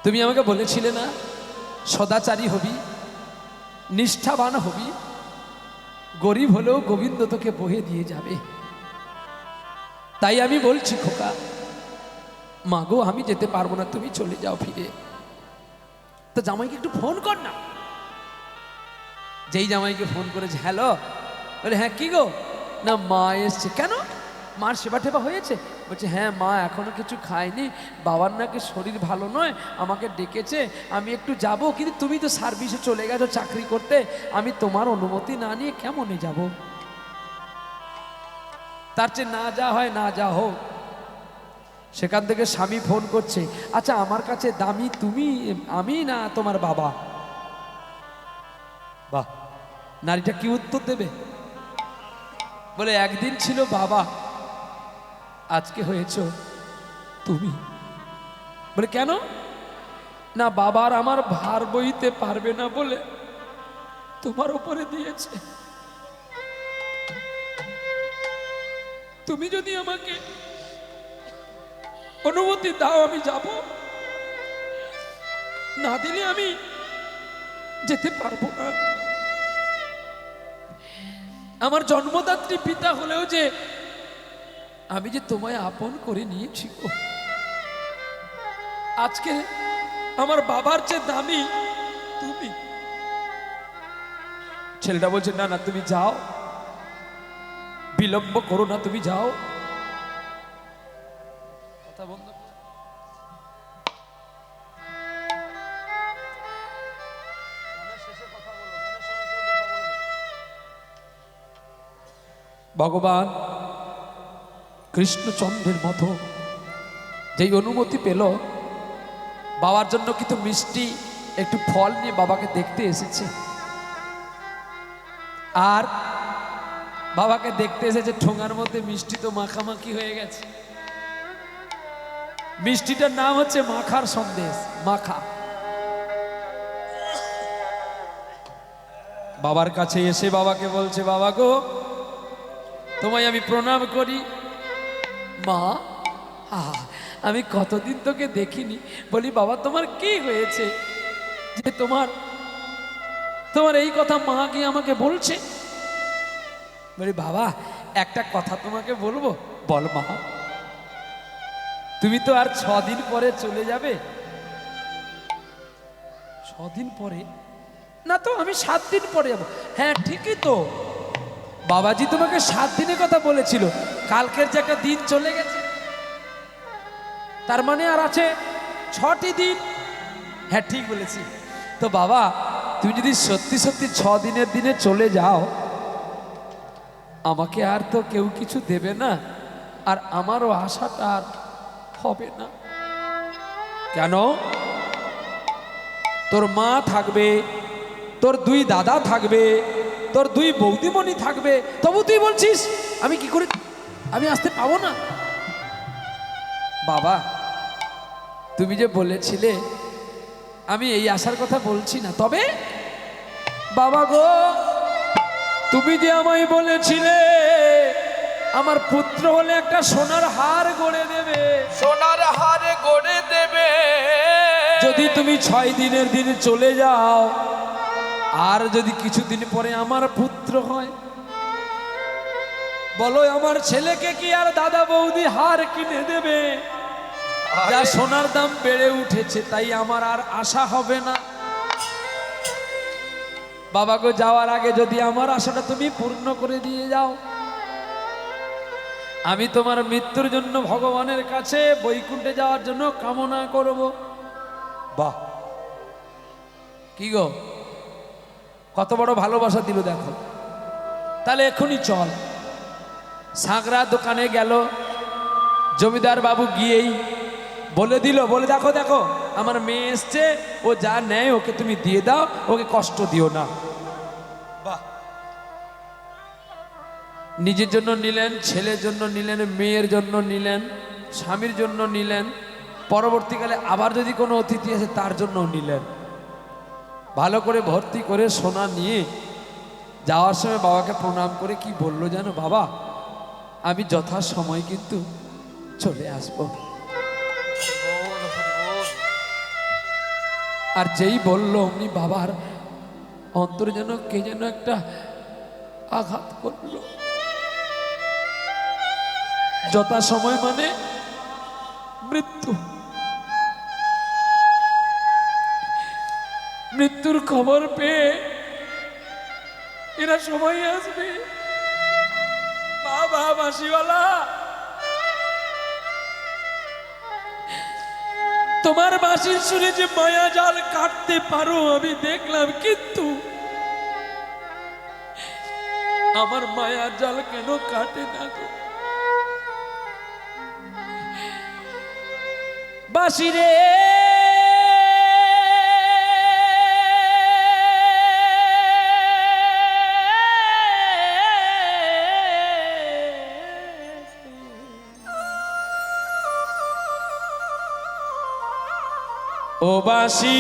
S1: তুমি আমাকে বলেছিলে না সদাচারী হবি, নিষ্ঠাবান হবি, গরিব হলেও গোবিন্দ তোকে বহে দিয়ে যাবে। তাই আমি বলছি খোকা, মা গো আমি যেতে পারবো না, তুমি চলে যাও ফিরে। তো জামাইকে একটু ফোন কর না। যেই জামাইকে ফোন করেছে, হ্যালো, বলে হ্যাঁ কি গো, না মা এসছে। কেন, মার সেবা টেবা হয়েছে? বলছে হ্যাঁ মা এখনো কিছু খায়নি, বাবার নাকি শরীর ভালো নয়, আমাকে ডেকেছে, আমি একটু যাব, কিন্তু তুমি তো সার্ভিসে চলে গেছো চাকরি করতে, আমি তোমার অনুমতি না নিয়ে কেমনে যাব? তার চেয়ে না যা হয় না যা হোক। সেখান থেকে স্বামী ফোন করছে, আচ্ছা আমার কাছে দামি তুমি, আমি না তোমার বাবা? বাহ, নারীটা কি উত্তর দেবে? বলে একদিন ছিল বাবা, আজকে হয়েছ তুমি। বলে কেন? না বাবার আমার ভার বইতে পারবে না বলে তোমার উপরে দিয়েছে। তুমি যদি আমাকে অনুমতি দাও আমি যাব, না দিলে আমি যেতে পারবো না। আমার জন্মদাত্রী পিতা হলেও যে আমি যে তোমায় আপন করে নিয়েছি গো, আজকে আমার বাবার চেয়ে দামি তুমি। ছেলেটা বলছে না না তুমি যাও, বিলম্ব করো না, তুমি যাও। কথা বন্ধ। ভগবান কৃষ্ণচন্দ্রের মতো যেই অনুমতি পেল, বাবার জন্য কিন্তু মিষ্টি একটু ফল নিয়ে বাবাকে দেখতে এসেছে। আর বাবাকে দেখতে এসেছে, ঠোঙার মধ্যে মিষ্টি তো মাখামাখি হয়ে গেছে। মিষ্টিটার নাম হচ্ছে মাখার সন্দেশ, মাখা। বাবার কাছে এসে বাবাকে বলছে, বাবা গো তোমায় আমি প্রণাম করি। মা আমি কতদিন তোকে দেখিনি। বলি বাবা তোমার কি হয়েছে যে তোমার এই কথা মা কি আমাকে বলছে? বলি বাবা একটা কথা তোমাকে বলবো। বল মা। তুমি তো আর 6 দিন পরে চলে যাবে। 6 দিন পরে? না তো আমি 7 দিন পরে যাবো। হ্যাঁ ঠিকই তো, বাবাজি তোমাকে 7 দিনের কথা বলেছিল, কালকের যে একটা দিন চলে গেছে, তার মানে আর আছে 6টি দিন। হ্যাঁ ঠিক বলেছি। তো বাবা তুমি যদি সত্যি সত্যি 6 দিনের দিনে চলে যাও, আমাকে আর তো কেউ কিছু দেবে না, আর আমারও আশাটা আর হবে না। কেন? তোর মা থাকবে, তোর 2 দাদা থাকবে, তোর 2 বৌদিমণি থাকবে, তবু তুই বলছিস আমি কি করে আমি আসতে পাবো না? বাবা তুমি যে বলেছিলে, আমি এই আশার কথা বলছি না, তবে বাবা গো তুমি যে আমায় বলেছিলে আমার পুত্র হলে একটা সোনার হার গড়ে দেবে,
S2: সোনার হারে গড়ে দেবে।
S1: যদি তুমি 6 দিনের দিন চলে যাও, আর যদি কিছুদিন পরে আমার পুত্র হয়, বলো আমার ছেলেকে কি আর দাদা বৌদি হার কিনে দেবে? যা সোনার দাম বেড়ে উঠেছে তাই আমার আর আশা হবে না। বাবা গো যাওয়ার আগে যদি আমার আশাটা তুমি পূর্ণ করে দিয়ে যাও, আমি তোমার মৃত্যুর জন্য ভগবানের কাছে বৈকুণ্ঠে যাওয়ার জন্য কামনা করব। বাহ কি গো, কত বড় ভালোবাসা দিল দেখো। তাহলে এখনই চল। সাঁকড়া দোকানে গেল, জমিদার বাবু গিয়েই বলে দিল, বলে দেখো দেখো আমার মেয়ে এসছে, ও যা নেয় ওকে তুমি দিয়ে দাও, ওকে কষ্ট দিও না। বাহ, নিজের জন্য নিলেন, ছেলের জন্য নিলেন, মেয়ের জন্য নিলেন, স্বামীর জন্য নিলেন, পরবর্তীকালে আবার যদি কোনো অতিথি আসে তার জন্য নিলেন। ভালো করে ভর্তি করে সোনা নিয়ে যাওয়ার সময় বাবাকে প্রণাম করে কি বললো জানো? বাবা আমি যথা সময় কিন্তু চলে আসব। আর যেই বললো অমনি বাবার অন্তরে যেন কে যেন একটা আঘাত করলো। যথা সময় মানে মৃত্যু। মৃত্যুর খবর পেয়ে এরা সবাই আসবে। বাবা বাঁশিওয়ালা, তোমার বাঁশির সুরে যে মায়া জাল কাটতে পারো আমি দেখলাম, কিন্তু আমার মায়া জাল কেন কাটে না গো? বাঁশি রে ও বাঁশি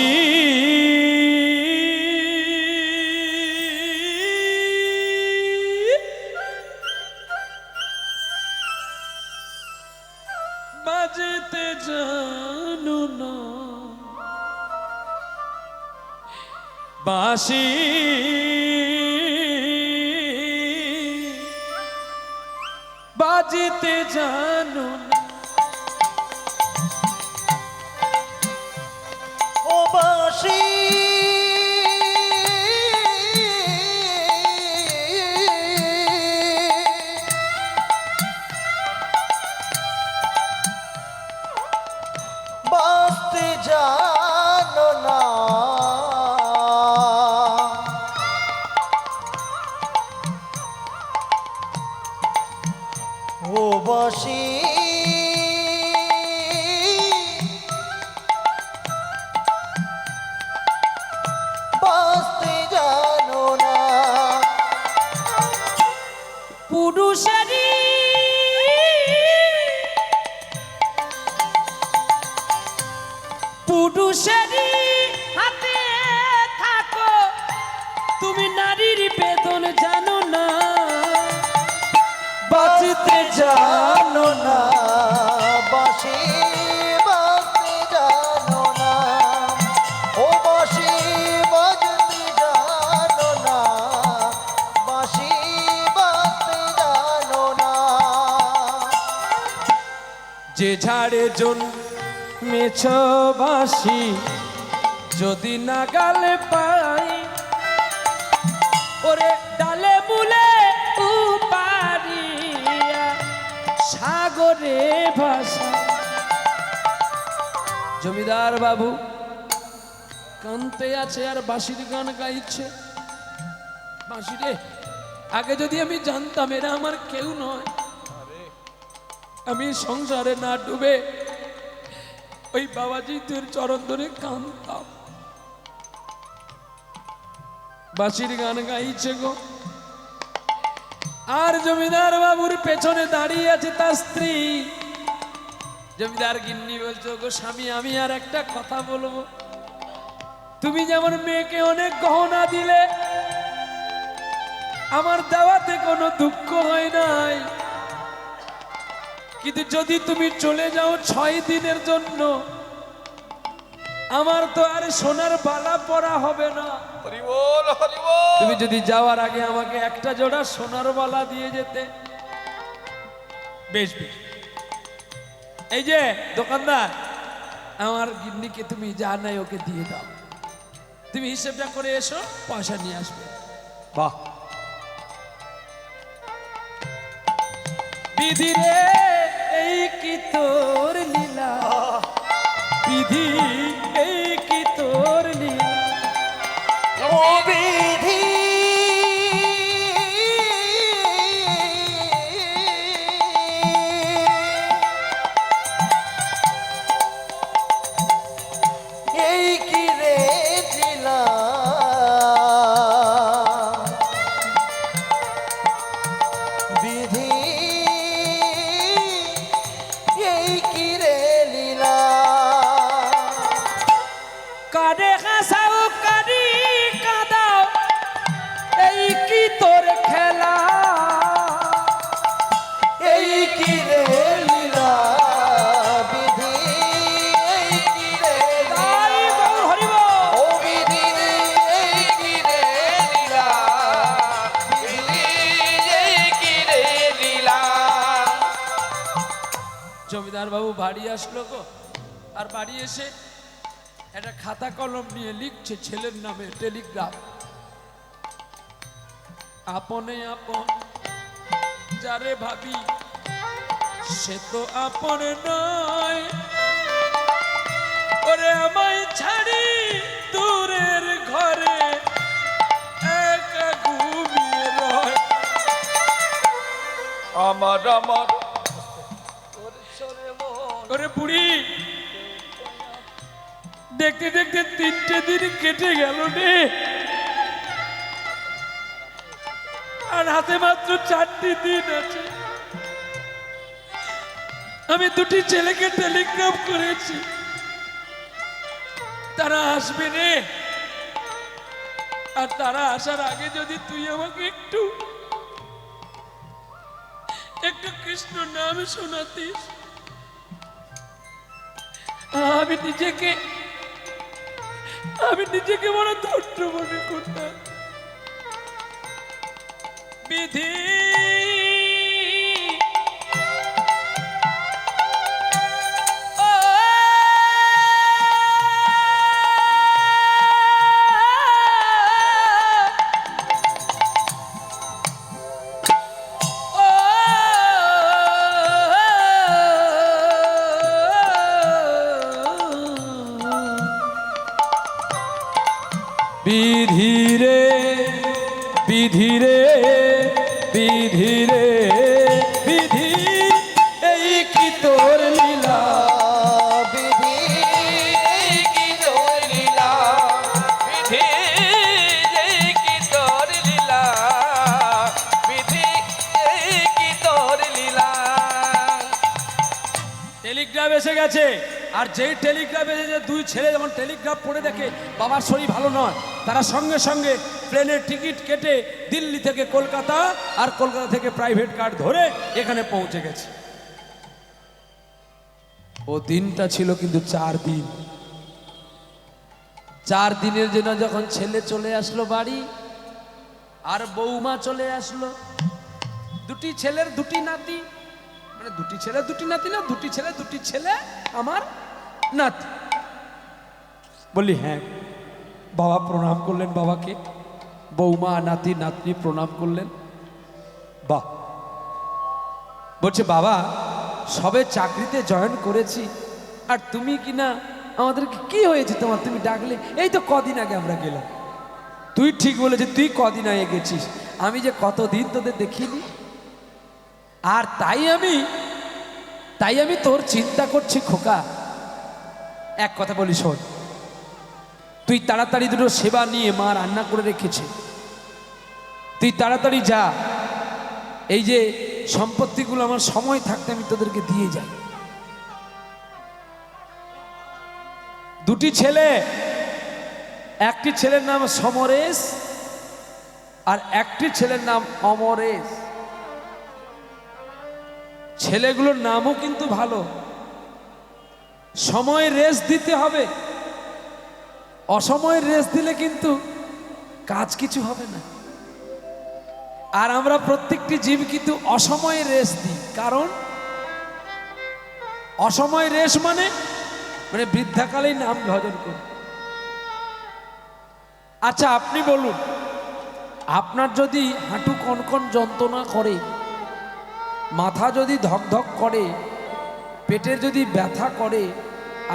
S1: বাজতে জানো না, বাঁশি বাজতে জানো না।
S3: ও
S1: যে ঝাড়ে জন মেছ বাসি যদি নাগালে পাই, ওরে ডালে মূলে উপারিয়া সাগরে ভাসা। জমিদার বাবু কানতে আছে আর বাঁশির গান গাইছে। বাঁশি রে, আগে যদি আমি জানতাম এরা আমার কেউ নয়, আমি সংসারে না ডুবে ওই বাবাজি তোর চরণ ধরে কাঁদতাম। বাঁশির গান গাইছে গো। আর জমিদার বাবুর পেছনে দাঁড়িয়ে আছে তার স্ত্রী। জমিদার গিন্নি বলছো, গো স্বামী আমি আর একটা কথা বলবো। তুমি যেমন মেয়েকে অনেক গহনা দিলে, আমার দেওয়াতে কোনো দুঃখ হয় নাই, কিন্তু যদি তুমি চলে যাও 6 দিনের জন্য, আমার তো আর সোনার বালা পরা হবে না।
S2: হরি বল, হরি বল।
S1: তুমি যদি যাওয়ার আগে আমাকে একটা জোড়া সোনার বালা দিয়ে যেতে। বেশ বেশ, এই যে দোকানদার, আমার গিন্নিকে তুমি যা নাই ওকে দিয়ে দাও। তুমি হিসেবটা করে এসো, পয়সা নিয়ে আসবে।
S3: বাহ,
S1: বিধি রে এই কি তোর লীলা, বিধি এই কি তোর লীলা।
S3: ও বিধি এই কি রে লীলা, বিধি এই কি রে লীলা।
S1: কারে হাসাও কারি কাদাও, এই কি তোর খেলা,
S3: এই কি রে লীলা, বিধি এই কি রে
S1: তাই
S3: লীলা।
S1: গৌর হরি বল।
S3: ও বিধি এই কি রে লীলা,
S2: বিধি এই কি রে লীলা।
S1: জমিদার বাবু বাড়ি আসলো গো। আর বাড়ি এসে একটা খাতা কলম নিয়ে লিখছে ছেলের নামে টেলিগ্রাম। আপনে আপন যারে ভাবি সে তো আপন নয়, ওরে আমায় ছাড়ি দূরের ঘরে একা ঘুমিয়ে রয়।
S2: আমার আমার
S1: ওরে বুড়ি, দেখতে দেখতে 3টে দিন কেটে গেল রে, আর হাতে মাত্র 4টি দিন আছে। আমি 2টি ছেলেকে টেলিগ্রাম করেছি, তারা আসবে রে। আর তারা আসার আগে যদি তুই আমাকে একটু কৃষ্ণ নাম শোনাতিস, আমি নিজেকে বড় ধৈর্য মনে করতাম। বিধি ও বিধি রে বিধি রে বিধি রে বিধি এই কি তোর লীলা,
S3: বিধি
S2: এই কি তোর লীলা, বিধি এই কি তোর লীলা, বিধি এই কি তোর লীলা।
S1: টেলিগ্রাম এসে গেছে। আর যেই টেলিগ্রাফ এসেছে, 2 ছেলে যখন টেলিগ্রাফ পড়ে দেখে বাবার শরীর ভালো নয়, তারা সঙ্গে সঙ্গে প্লেনের টিকিট কেটে দিল্লি থেকে কলকাতা, আর কলকাতা থেকে প্রাইভেট কার ধরে এখানে পৌঁছে গেছে। ও দিনটা ছিল কিন্তু 4 দিন। 4 দিনের জন্য যখন ছেলে চলে আসলো বাড়ি, আর বৌমা চলে আসলো, 2টি ছেলের 2টি নাতি, মানে দুটি ছেলে দুটি নাতি না, দুটি ছেলে আমার নাতি। বলি হ্যাঁ। বাবা প্রণাম করলেন বাবাকে, বৌমা নাতি নাতনি প্রণাম করলেন। বাহ। বলছে বাবা সবে চাকরিতে জয়েন করেছি, আর তুমি কি না আমাদেরকে কি হয়েছে তোমার, তুমি ডাকলে? এই তো কদিন আগে আমরা গেলাম। তুই ঠিক বলেছিস, তুই কদিন আগে গেছিস, আমি যে কতদিন তোদের দেখিনি। আর তাই আমি তোর চিন্তা করছি খোকা। এক কথা বলি শোন, তুই তাড়াতাড়ি দুটো সেবা নিয়ে মা রান্না করে রেখেছে, তুই তাড়াতাড়ি যা। এই যে সম্পত্তিগুলো আমার সময় থাকতে আমি তোদেরকে দিয়ে যাই। দুটি ছেলে, একটি ছেলের নাম সমরেশ আর একটি ছেলের নাম অমরেশ। ছেলেগুলোর নামও কিন্তু ভালো। সময় রেস দিতে হবে, অসময় রেস দিলে কিন্তু কাজ কিছু হবে না। আর আমরা প্রত্যেকটি জীব কিন্তু অসময়ে রেস দিই। কারণ অসময় রেস মানে বৃদ্ধাকালেই নাম ভজন করি। আচ্ছা আপনি বলুন, আপনার যদি হাঁটু কনকন যন্ত্রণা করে, মাথা যদি ধকধক করে, পেটে যদি ব্যথা করে,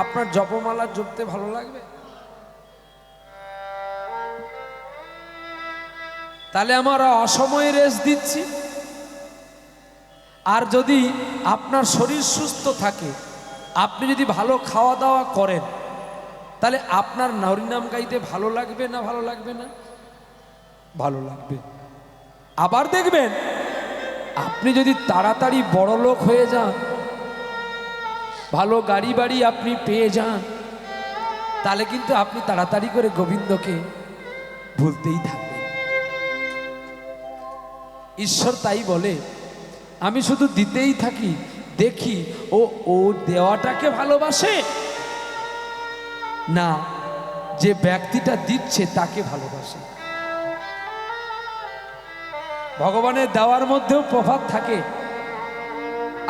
S1: আপনার জপমালা জপতে ভালো লাগবে? তাহলে আমরা অসময়ে রেস্ট দিচ্ছি। আর যদি আপনার শরীর সুস্থ থাকে, আপনি যদি ভালো খাওয়া দাওয়া করেন, তাহলে আপনার হরিনাম গাইতে ভালো লাগবে না ভালো লাগবে না? ভালো লাগবে। আবার দেখবেন আপনি যদি তাড়াতাড়ি বড় লোক হয়ে যান, ভালো গাড়ি বাড়ি আপনি পেয়ে যান, তাহলে কিন্তু আপনি তাড়াতাড়ি করে গোবিন্দকে ভুলতেই থাকবেন। ঈশ্বর তাই বলে, আমি শুধু দিতেই থাকি, দেখি ও দেওয়াটাকে ভালোবাসে না যে ব্যক্তিটা দিচ্ছে তাকে ভালোবাসে। ভগবানের দেওয়ার মধ্যেও তফাৎ থাকে,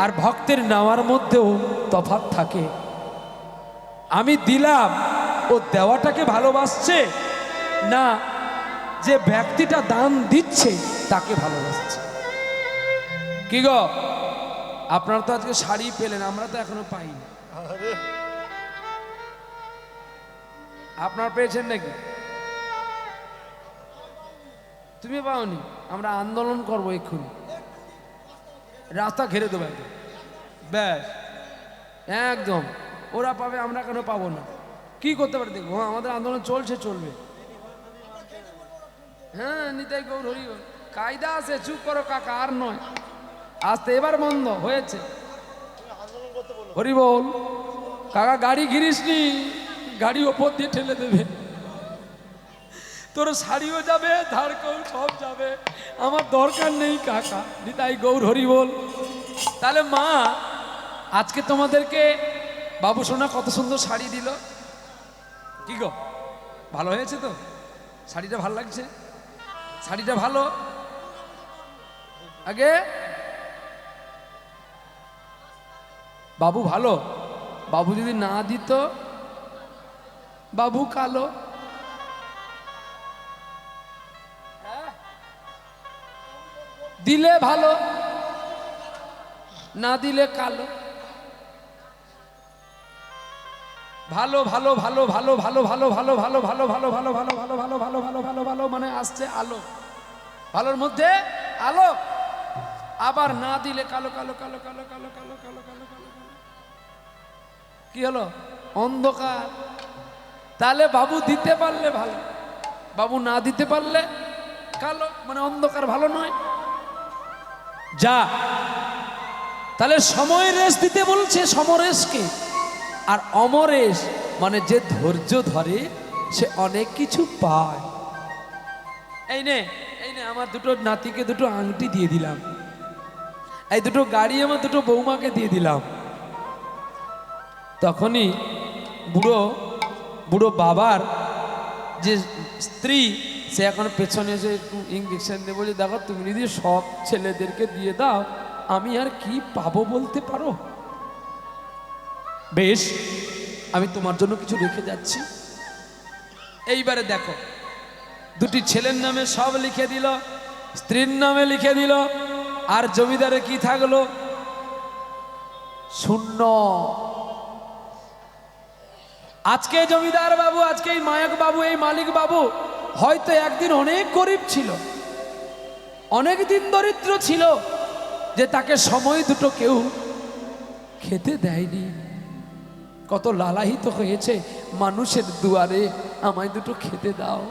S1: আর ভক্তের নেওয়ার মধ্যেও তফাৎ থাকে। আমি দিলাম, ও দেওয়াটাকে ভালোবাসছে না যে ব্যক্তিটা দান দিচ্ছে তাকে ভালোবাসছে। কি গো, আপনারা তো আজকে শাড়ি পেলেন, আমরা তো এখনো পাইনি। আপনারা পেয়েছেন নাকি? তুমি পাওনি? আমরা আন্দোলন করবো এক্ষুনি, রাস্তা ঘেরে দেবো একদম, ব্যাস একদম। ওরা পাবে, আমরা কেন পাবো না? কি করতে পারে দেখবো। আমাদের আন্দোলন চলবে। হ্যাঁ, নিতাই গৌর হরি বল। কায়দা আছে, চুপ করো কাকা, আর নয়। আসতে এবার বন্ধ হয়েছে। হরি বল। কাকা গাড়ি ঘিরিস নি, গাড়ি ওপর দিয়ে ঠেলে দেবে। তোর শাড়িও যাবে, ধারকেও সব যাবে। আমার দরকার নেই কাকা। নিতাই গৌর হরি বল। তাহলে মা আজকে তোমাদেরকে বাবু সোনা কত সুন্দর শাড়ি দিল। কি গো, ভালো হয়েছে তো? শাড়িটা ভালো লাগছে? শাড়িটা ভালো? আগে বাবু ভালো, বাবু যদি না দিত, বাবু কালো। দিলে ভালো, না দিলে কালো। ভালো ভালো ভালো ভালো ভালো ভালো ভালো ভালো ভালো ভালো ভালো ভালো ভালো ভালো ভালো ভালো ভালো ভালো মানে আসছে আলো, ভালোর মধ্যে আলো। আবার না দিলে কালো কালো কালো কালো কালো কালো কালো কালো কালো। কি হলো? অন্ধকার। তাহলে বাবু দিতে পারলে ভালো, বাবু না দিতে পারলে কালো, মানে অন্ধকার ভালো নয়। যা, তাহলে সময় রেস দিতে বলছে সমরেশকে। আর অমরেশ মানে যে ধৈর্য ধরে সে অনেক কিছু পায়। এই নে আমার দুটো নাতিকে দুটো আংটি দিয়ে দিলাম, এই দুটো গাড়ি আমার দুটো বৌমাকে দিয়ে দিলাম। তখনই বুড়ো বাবার যে স্ত্রী, সে এখন পেছনে এসে একটু ইঞ্জেকশন দিয়ে বলছে, দেখো তুমি যদি সব ছেলেদেরকে দিয়ে দাও, আমি আর কি পাবো বলতে পারো? বেশ, আমি তোমার জন্য কিছু রেখে যাচ্ছি। এইবারে দেখো, দুটি ছেলের নামে সব লিখে দিল, স্ত্রীর নামে লিখে দিল, আর জমিদারে কি থাকলো? শূন্য। আজকে জমিদার বাবু, আজকে এই মায়ক বাবু, এই মালিক বাবু হয়তো একদিন অনেক গরিব ছিল, অনেক দিন দরিদ্র ছিল, যে তাকে সময় দুটো কেউ খেতে দেয়নি। কত লালায়িত হয়েছে মানুষের দুয়ারে, আমায় দুটো খেতে দাও।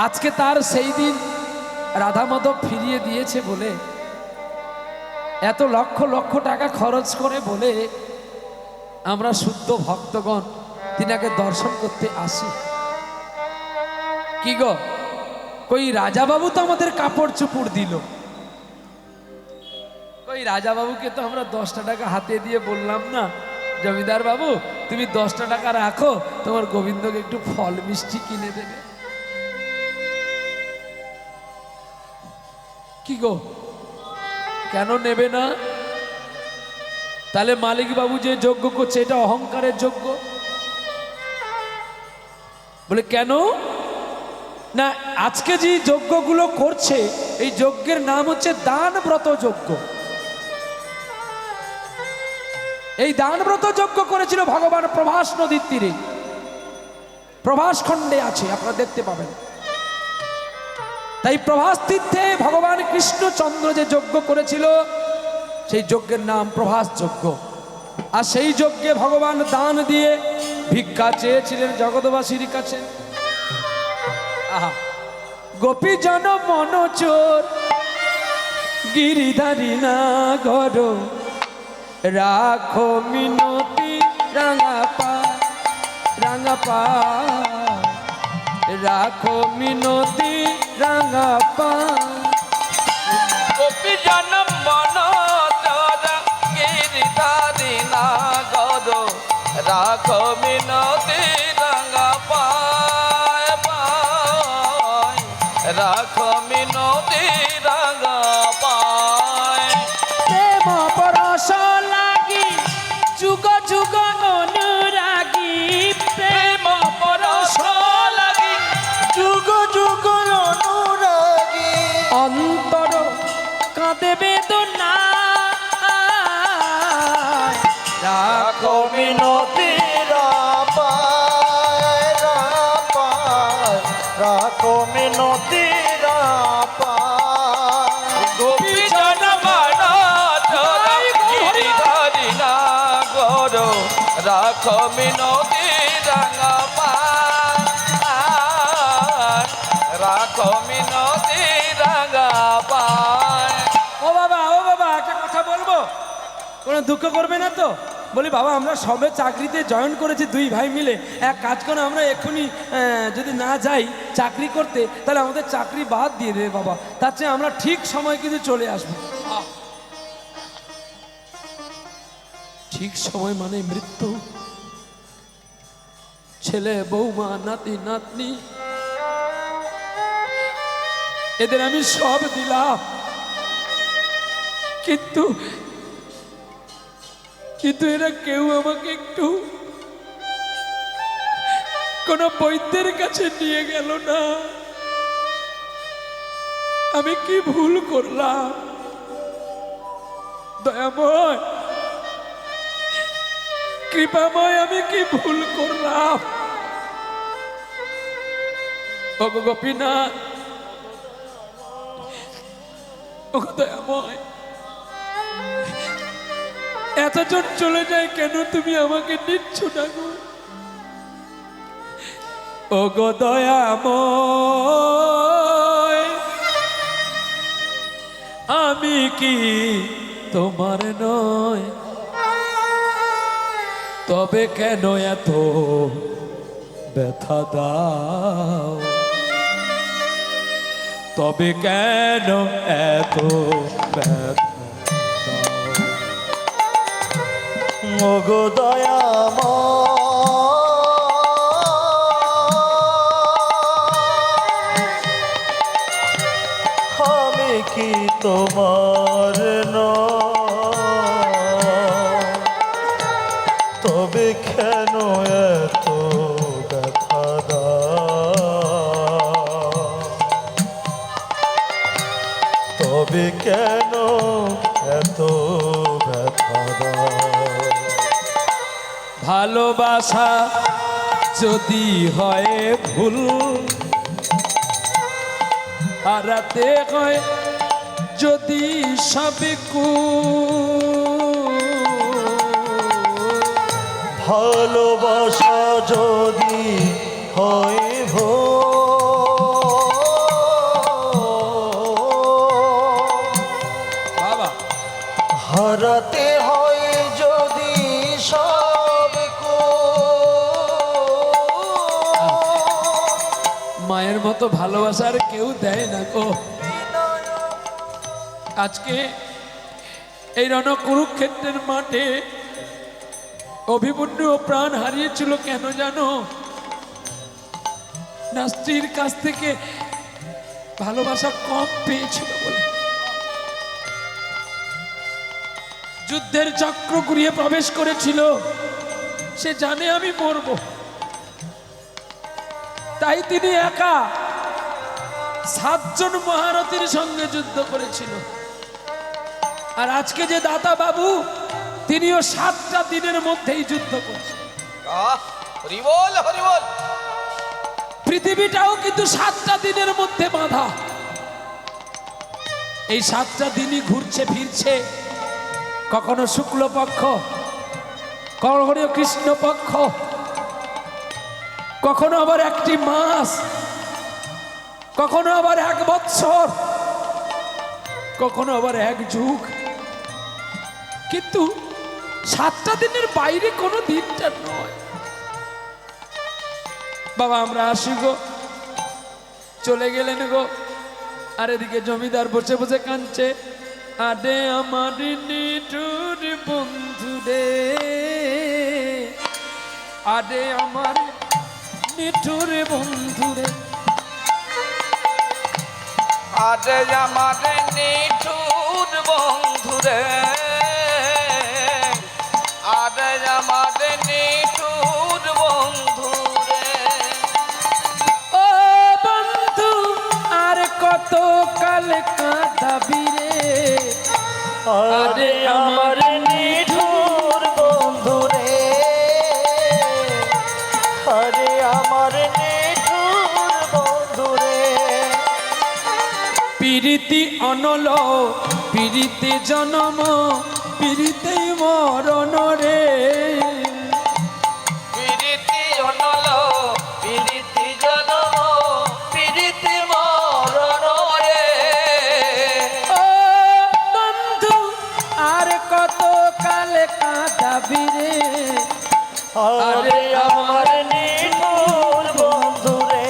S1: আজকে তার সেই দিন রাধা মাধব ফিরিয়ে দিয়েছে বলে, এত লক্ষ লক্ষ টাকা খরচ করে বলে আমরা শুদ্ধ ভক্তগণ তিনাকে দর্শন করতে আসি। কি গো, কই রাজা বাবু তো আমাদের কাপড় চুপড় দিল, কই রাজা বাবুকে তো আমরা 10টা টাকা হাতে দিয়ে বললাম না, জমিদার বাবু তুমি 10টা টাকা রাখো, তোমার গোবিন্দকে একটু ফল মিষ্টি কিনে দেবে। কি গো, কেন নেবে না? তাহলে মালিক বাবু যে যজ্ঞ করছে এটা অহংকারের যজ্ঞ বলে কেন না? আজকে যে যজ্ঞগুলো করছে এই যজ্ঞের নাম হচ্ছে দান ব্রত যজ্ঞ। এই দান ব্রত যজ্ঞ করেছিল ভগবান প্রভাস নদীর তীরে, প্রভাস খণ্ডে আছে, আপনারা দেখতে পাবেন। তাই প্রভাস তীর্থে ভগবান কৃষ্ণচন্দ্র যে যজ্ঞ করেছিল সেই যজ্ঞের নাম প্রভাস যজ্ঞ। আর সেই যজ্ঞে ভগবান দান দিয়ে ভিক্ষা চেয়েছিলেন জগৎবাসীর কাছে। আহা, গোপীজন মনোচোর গিরিধারী না ঘর, রাখো মিনতি রাঙা পা, রাঙা পা, রাখো মিনতি রাঙা পা।
S2: গোপী জনম মন চরা গিরিধারী নাগর, রাখো মিনতি রাঙা পায় পায়, রাখো মিনতি রাঙা পায়।
S1: প্রেম পরশ লাগি যুগ যুগ অনুরাগী, প্রেম পরশ লাগি
S3: যুগ যুগ অনুরাগী,
S1: অন্তর কাঁদে বেদনা,
S3: রাখো মিনতি রাপায়, রাপায়, রাখো মিনতি রাপায়।
S2: গোপী জনম চরা গিরিধারী নাগর, রাখো মিনতি রাঙা পায়, রাখো মিনতি রাঙা পায়।
S1: ও বাবা, ও বাবা, একটা কথা বলবো, কোনো দুঃখ করবে না তো? বলি বাবা, আমরা সবে চাকরিতে জয়েন করেছি দুই ভাই মিলে, এক কাজ করে আমরা এক্ষুনি যদি না যাই চাকরি করতে, তাহলে আমাদের চাকরি বাদ দিয়ে দেবে বাবা। তার চেয়ে আমরা ঠিক সময় কিন্তু চলে আসবো। ঠিক সময় মানে মৃত্যু। ছেলে বৌমা নাতি নাতনি এদের আমি সব দিলাম, কিন্তু কিন্তু এরা কেউ আমাকে একটু কোন বৈদ্যের কাছে নিয়ে গেল না। আমি কি ভুল করলাম? দয়াময়, কৃপাময়, আমি কি ভুল করলাম? ওগো গোপীনাথ, ওগো দয়াময়, এতজন চলে যায় কেন? তুমি আমাকে নিচ্ছ না গো? ওগো দয়াময়, আমি কি তোমার নয়? তবে কেন এত ব্যথা দাও? তবে কেন এত ব্যথা?
S3: ওগো দয়াময়, আমি কি তোমার
S1: ভালোবাসা যদি হয় ভুল, হারাতে হয় যদি সবে
S4: ভালোবাসা যদি হয়
S1: বাবা
S4: হারাতে হয় যদি সব
S1: মায়ের মতো ভালোবাসার কেউ দেয় না গো। আজকে এই রণকুরুক্ষেত্রের মাঠে অভিমন্যু প্রাণ হারিয়েছিল কেন জানো? না স্ত্রীর কাছ থেকে ভালোবাসা কম পেয়েছিল বলে। যুদ্ধের চক্র ঘুরিয়ে প্রবেশ করেছিল, সে জানে আমি মরব, তাই তিনি একা 7 জন মহারথীর সঙ্গে যুদ্ধ করেছিল। আর আজকে যে দাতা বাবু, তিনিও 7টা দিনের মধ্যেই যুদ্ধ করছেন।
S2: হরিবল হরিবল।
S1: পৃথিবীটাও কিন্তু 7টা দিনের মধ্যে বাঁধা। এই 7টা দিনই ঘুরছে ফিরছে, কখনো শুক্লপক্ষ, কখনো কৃষ্ণপক্ষ, কখনো আবার একটি মাস, কখনো আবার 1 বৎসর, কখনো আবার 1 যুগ। কিন্তু 7টা দিনের বাইরে কোনো দিনটা নয়। বাবা আমরা আসি গো, চলে গেলেন গো। আর এদিকে জমিদার বসে বসে কাঁদছে, আরে আমার নিঠুর বন্ধু রে, আরে আমার নিঠুর বন্ধু রে।
S2: আরে আমার নিঠুর বন্ধুরে, আরে আমার নিঠুর বন্ধুরে।
S1: ও বন্ধু আর কত কাল কাঁদাবি রে,
S4: আরে আমার নিঠুর বন্ধু রে, আরে আমার নিঠুর বন্ধু রে।
S1: প্রীতি অনল প্রীতি জনম প্রীতি মরণ রে।
S2: প্রীতি অনল প্রীতি জনম প্রীতি মরণ রে।
S1: ও বন্ধু আর কত কাল কাঁদাবি রে,
S4: আরে আমার নিঠুর বন্ধু রে,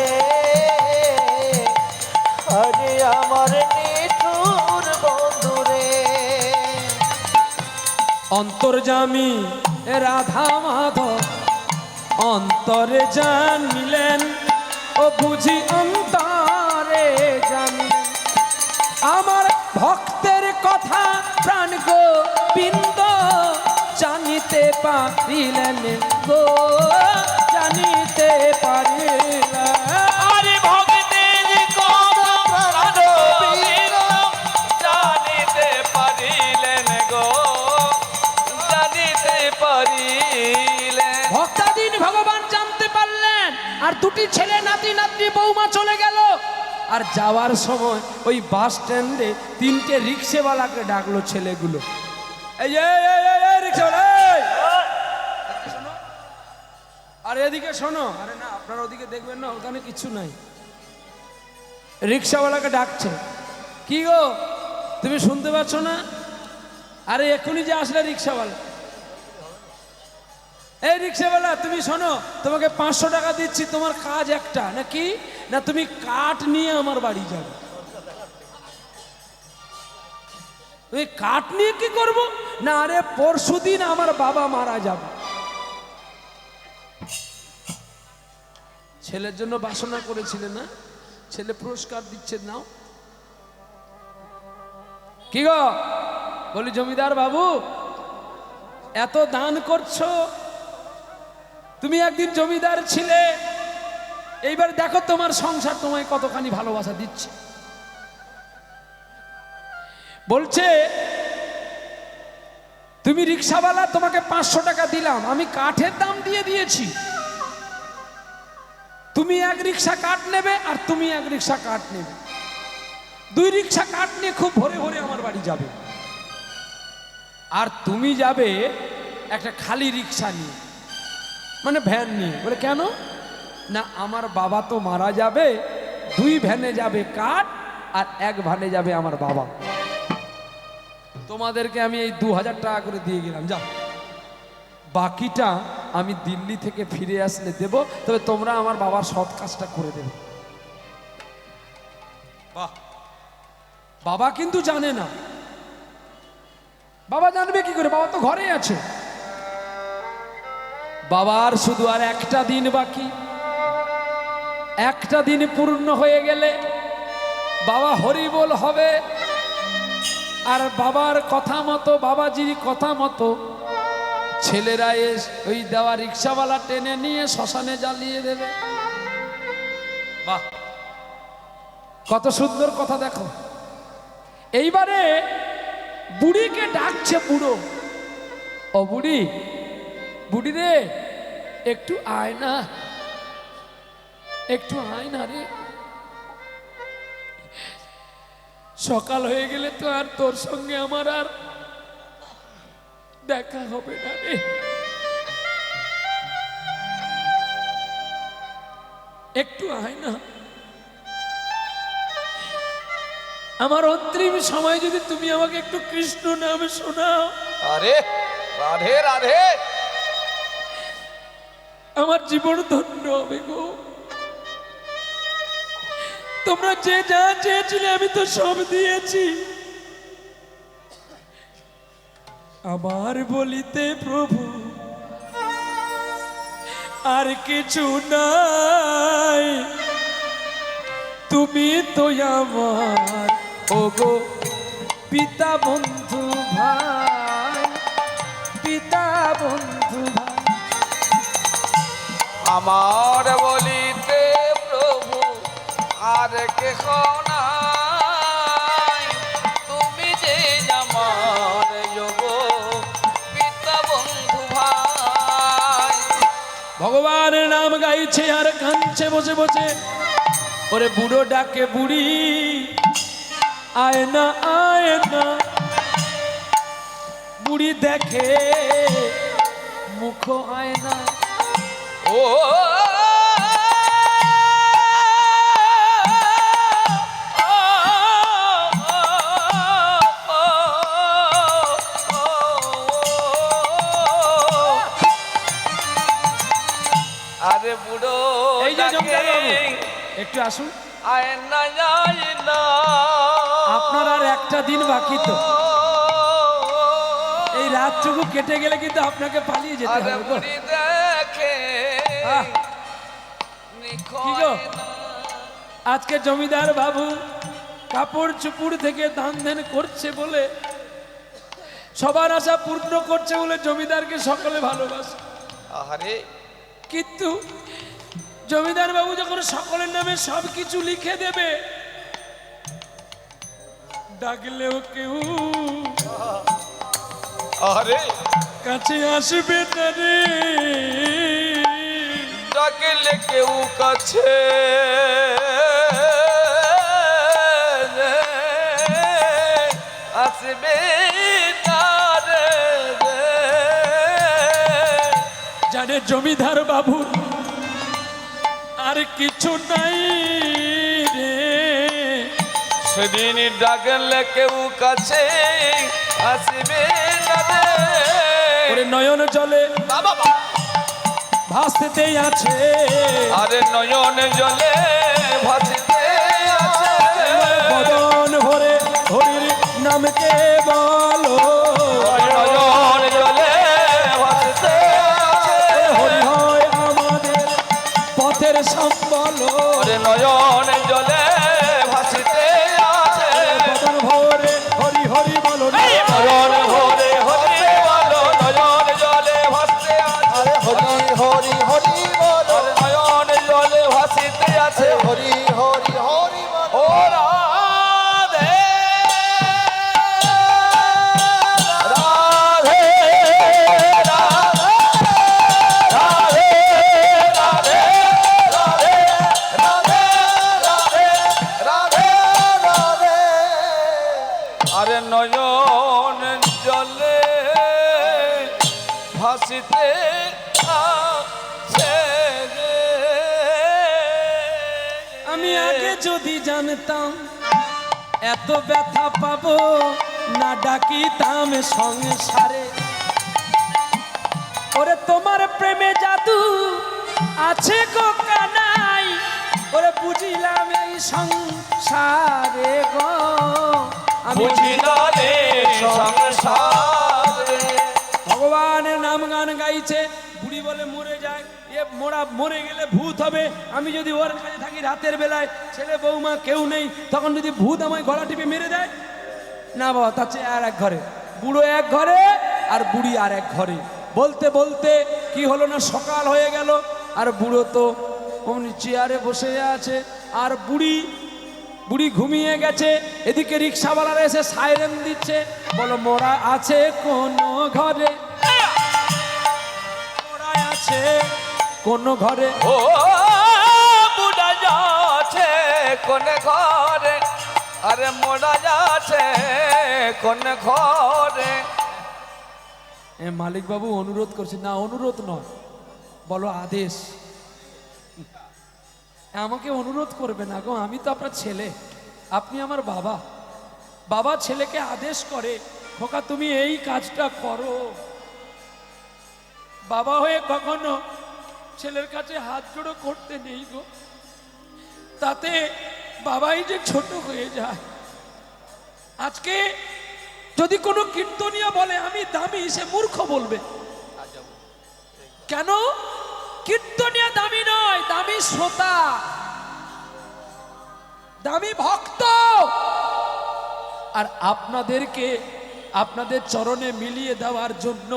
S4: আরে আমার নিঠুর বন্ধু রে।
S1: অন্তর্যামী রাধা মাধব অন্তরে জানিলেন, ও বুঝি অন্তরে জানিলেন আমার ভক্তের কথা প্রাণ গোবিন্দ জানিতে পারিলেন গো, জানিতে পারিলেন।
S2: আরে ভক্তের কথা প্রাণ গোবিন্দ জানিতে পারিলেন গো, জানিতে পারিলেন।
S1: ভক্তাধীন ভগবান জানতে পারলেন। আর 2টি ছেলে নাতি নাতনি বৌমা চলে গেল। আর যাওয়ার সময় ওই বাস স্ট্যান্ডে 3টে রিক্সাওয়ালাকে ডাকলো ছেলেগুলো, এই যে রিক্সাওয়ালা, শোনো, আর এদিকে শোনো। আরে না আপনারা ওদিকে দেখবেন না, ওখানে কিছু নাই। রিক্সাওয়ালাকে ডাকছে, কি গো তুমি শুনতে পাচ্ছ না? আরে এখনই যে আসলে রিক্সাওয়ালা। এই রিক্সাওয়ালা তুমি শোনো, তোমাকে 500 টাকা দিচ্ছি, তোমার কাজ একটা নাকি, না তুমি কাঠ নিয়ে আমার বাড়ি যাবে। তুমি কাঠ নিয়ে কি করব? না আরে পরশুদিন আমার বাবা মারা যাবে। ছেলের জন্য বাসনা করেছিলেন না, ছেলে পুরস্কার দিচ্ছে, নাও। কি গো বলি জমিদার বাবু, এত দান করছো, তুমি একদিন জমিদার ছিলে, এইবার দেখো তোমার সংসার তোমায় কতখানি ভালোবাসা দিচ্ছে। বলছে তুমি রিক্সাওয়ালা, তোমাকে 500 টাকা দিলাম, আমি কাঠের দাম দিয়ে দিয়েছি। তুমি এক রিক্সা কাঠ নেবে আর তুমি এক রিক্সা কাঠ নেবে, 2 রিক্সা কাঠ নিয়ে খুব ভোরে ভোরে আমার বাড়ি যাবে। আর তুমি যাবে একটা খালি রিক্সা নিয়ে, মানে ভ্যান নিয়ে। বলে কেন? না আমার বাবা তো মারা যাবে, 2 ভ্যানে যাবে কাঠ আর 1 ভ্যানে যাবে আমার বাবা। তোমাদেরকে আমি এই 2000 টাকা করে দিয়ে গেলাম, যাও, বাকিটা আমি দিল্লি থেকে ফিরে আসলে দেব, তবে তোমরা আমার বাবার সৎ কাজটা করে দেবে। বাহ! বাবা কিন্তু জানে না। বাবা জানবে কি করে? বাবা তো ঘরে আছে। বাবার শুধু আর একটা দিন বাকি, একটা দিন পূর্ণ হয়ে গেলে বাবা হরিবোল হবে। আর বাবার কথা মতো, বাবাজির কথা মতো ছেলেরা ওই দেওয়া রিক্সাওয়ালা টেনে নিয়ে শ্মশানে জ্বালিয়ে দেবে। বাহ, কত সুন্দর কথা! দেখো, এইবারে বুড়িকে ডাকছে বুড়ো, ও বুড়ি, বুড়ি রে, একটু আয় না, একটু আয় না রে, সকাল হয়ে গেলে তো আর তোর সঙ্গে আমার আর দেখা হবে না রে, একটু আয় না। আমার অন্তিম সময় যদি তুমি আমাকে একটু কৃষ্ণ নাম শোনাও,
S2: আরে রাধে রাধে,
S1: আমার জীবন ধন্য হবে গো। তোমরা যে যা চেয়েছিলে আমি তো সব দিয়েছি। আমার বলিতে প্রভু আর কিছু নাই, তুমি তো আমার ওগো পিতা বন্ধু ভাই, পিতা বন্ধু ভাই।
S2: আমার বলিতে প্রভু আর কেহ নাই, তুমি যে আমার যোগ পিতা বন্ধু ভাই।
S1: ভগবানের নাম গাইছে আর কাঁদছে বসে বসে। ওরে বুড়ো ডাকে বুড়ি, আয় না আয় না। বুড়ি দেখে মুখ আয় না।
S2: ও আরে বুড়ো
S1: এই যে জমিদার বাবু,
S2: ডাকে,
S1: একটু আসুন।
S2: আয় না যায় না,
S1: আপনার আর একটা দিন বাকি তো, এই রাতটুকু কেটে গেলে কিন্তু আপনাকে পালিয়ে যেতে
S2: আরে
S1: হবে গো।
S2: বুড়ি দেখে
S1: আহ, কি গো? আজকে জমিদার বাবু কাপড় চুপুর থেকে দান ধ্যান করছে বলে, সবার আশা পূর্ণ করছে বলে জমিদারকে সকলে ভালোবাসে।
S2: আরে
S1: কিন্তু জমিদার বাবু যখন সকলের নামে সবকিছু লিখে দেবে, ডাকলেও কেউ
S2: আরে
S1: কাছে আসবে না রে।
S2: ডাকলে কেউ কাছে আসবে না রে।
S1: জানে জমিদার বাবু আর কিছু নাই রে।
S2: সেদিন ডাকলে কেউ কাছে আসবে না রে।
S1: ওরে নয়ন জলে
S2: বাবা
S1: ভাসতে আছে,
S2: আরে নয়ন জলে ভাসতে আছে,
S1: বদন ভরে হরির নামকে বলো।
S2: নয়ন জলে ভাসতে আছে,
S1: হরি হয় আমাদের পথের সম্বল।
S2: আরে নয়ন জলে ভাসতে আছে,
S1: বদন ভরে হরি হরি বলো।
S2: নয়ন ভরে হরি বলো, নয়ন জলে ভাসতে আছে,
S3: হরি হরি হরি বল,
S2: আরে নয়ন জলে ভাসতে আছে,
S3: হরি হরি হরি বল।
S2: ও রাধে রাধে আসতে আছে রে।
S1: আমি আগে যদি জানতাম এত ব্যথা পাবো না ডাকিতাম সংসারে। ওরে তোমার প্রেমে জাদু আছে গো কানাই, ওরে বুঝিলাম এই সংসারে গো। আমি
S2: বুঝিলাম এই সংসারে।
S1: ভগবানের নাম গান গাইছে, বুড়ি বলে মরে যায়, মরে গেলে ভূত হবে। আমি যদি ওর কাছে থাকি রাতের বেলায়, ছেলে বৌমা কেউ নেই, তখন যদি ভূত আমায় গলা টিপে মেরে দেয়, না বাবা তার চেয়ে আর এক ঘরে, বুড়ো এক ঘরে আর বুড়ি আর এক ঘরে। বলতে বলতে কি হলো না, সকাল হয়ে গেল আর বুড়ো তো অমনি চেয়ারে বসে আছে, আর বুড়ি ঘুমিয়ে গেছে। এদিকে রিক্সাওয়ালারা এসে সাইরেন দিচ্ছে, বলো মোরা আছে কোন ঘরে, মোরা আছে কোন ঘরে।
S2: ও বুড়া যাচ্ছে কোন ঘরে, আরে মোড়া যাচ্ছে কোন ঘরে।
S1: মালিক বাবু অনুরোধ করছে, না অনুরোধ নয়, বলো আদেশ। আমাকে অনুরোধ করবে না গো, আমি তো আপনার ছেলে, আপনি আমার বাবা। বাবা ছেলেকে আদেশ করে, খোকা তুমি এই কাজটা করো। বাবা হয়ে কখনো ছেলের কাছে হাত জোড়ো করতে নেই গো, তাতে বাবাই যে ছোট হয়ে যায়। আজকে যদি কোনো কীর্তনিয়া বলে আমি দামি, সে মূর্খ বলবে। কেন? কীর্তনিয়া দামি নয়, দামি শ্রোতা, দামি ভক্ত। আর আপনাদেরকে আপনাদের চরণে মিলিয়ে দেওয়ার জন্য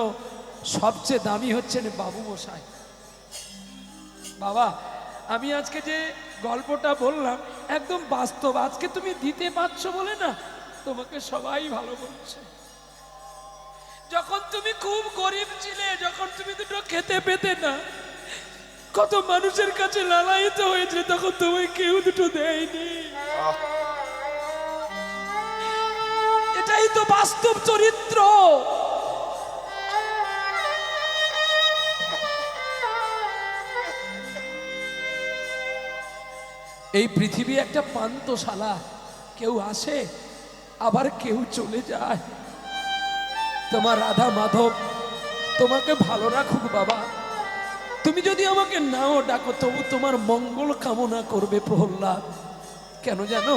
S1: সবচেয়ে দামি হচ্ছেন বাবু মশাই। বাবা আমি আজকে যে গল্পটা বললাম একদম বাস্তব, আজকে তুমি দিতে পারছো বলে না তোমাকে সবাই ভালো বলছে। যখন তুমি খুব গরিব ছিলে, যখন তুমি দুটো খেতে পেতে না, কত মানুষের কাছে লালায়িত হয়েছে, তখন তোমায় কেউ দুটো দেয়নি। এটাই তো বাস্তব চরিত্র। এই পৃথিবী একটা পান্থশালা, কেউ আসে আবার কেউ চলে যায়। তোমার রাধা মাধব তোমাকে ভালো রাখুক বাবা। তুমি যদি আমাকে নাও ডাকো তবু তোমার মঙ্গল কামনা করবে প্রহ্লাদ। কেন জানো?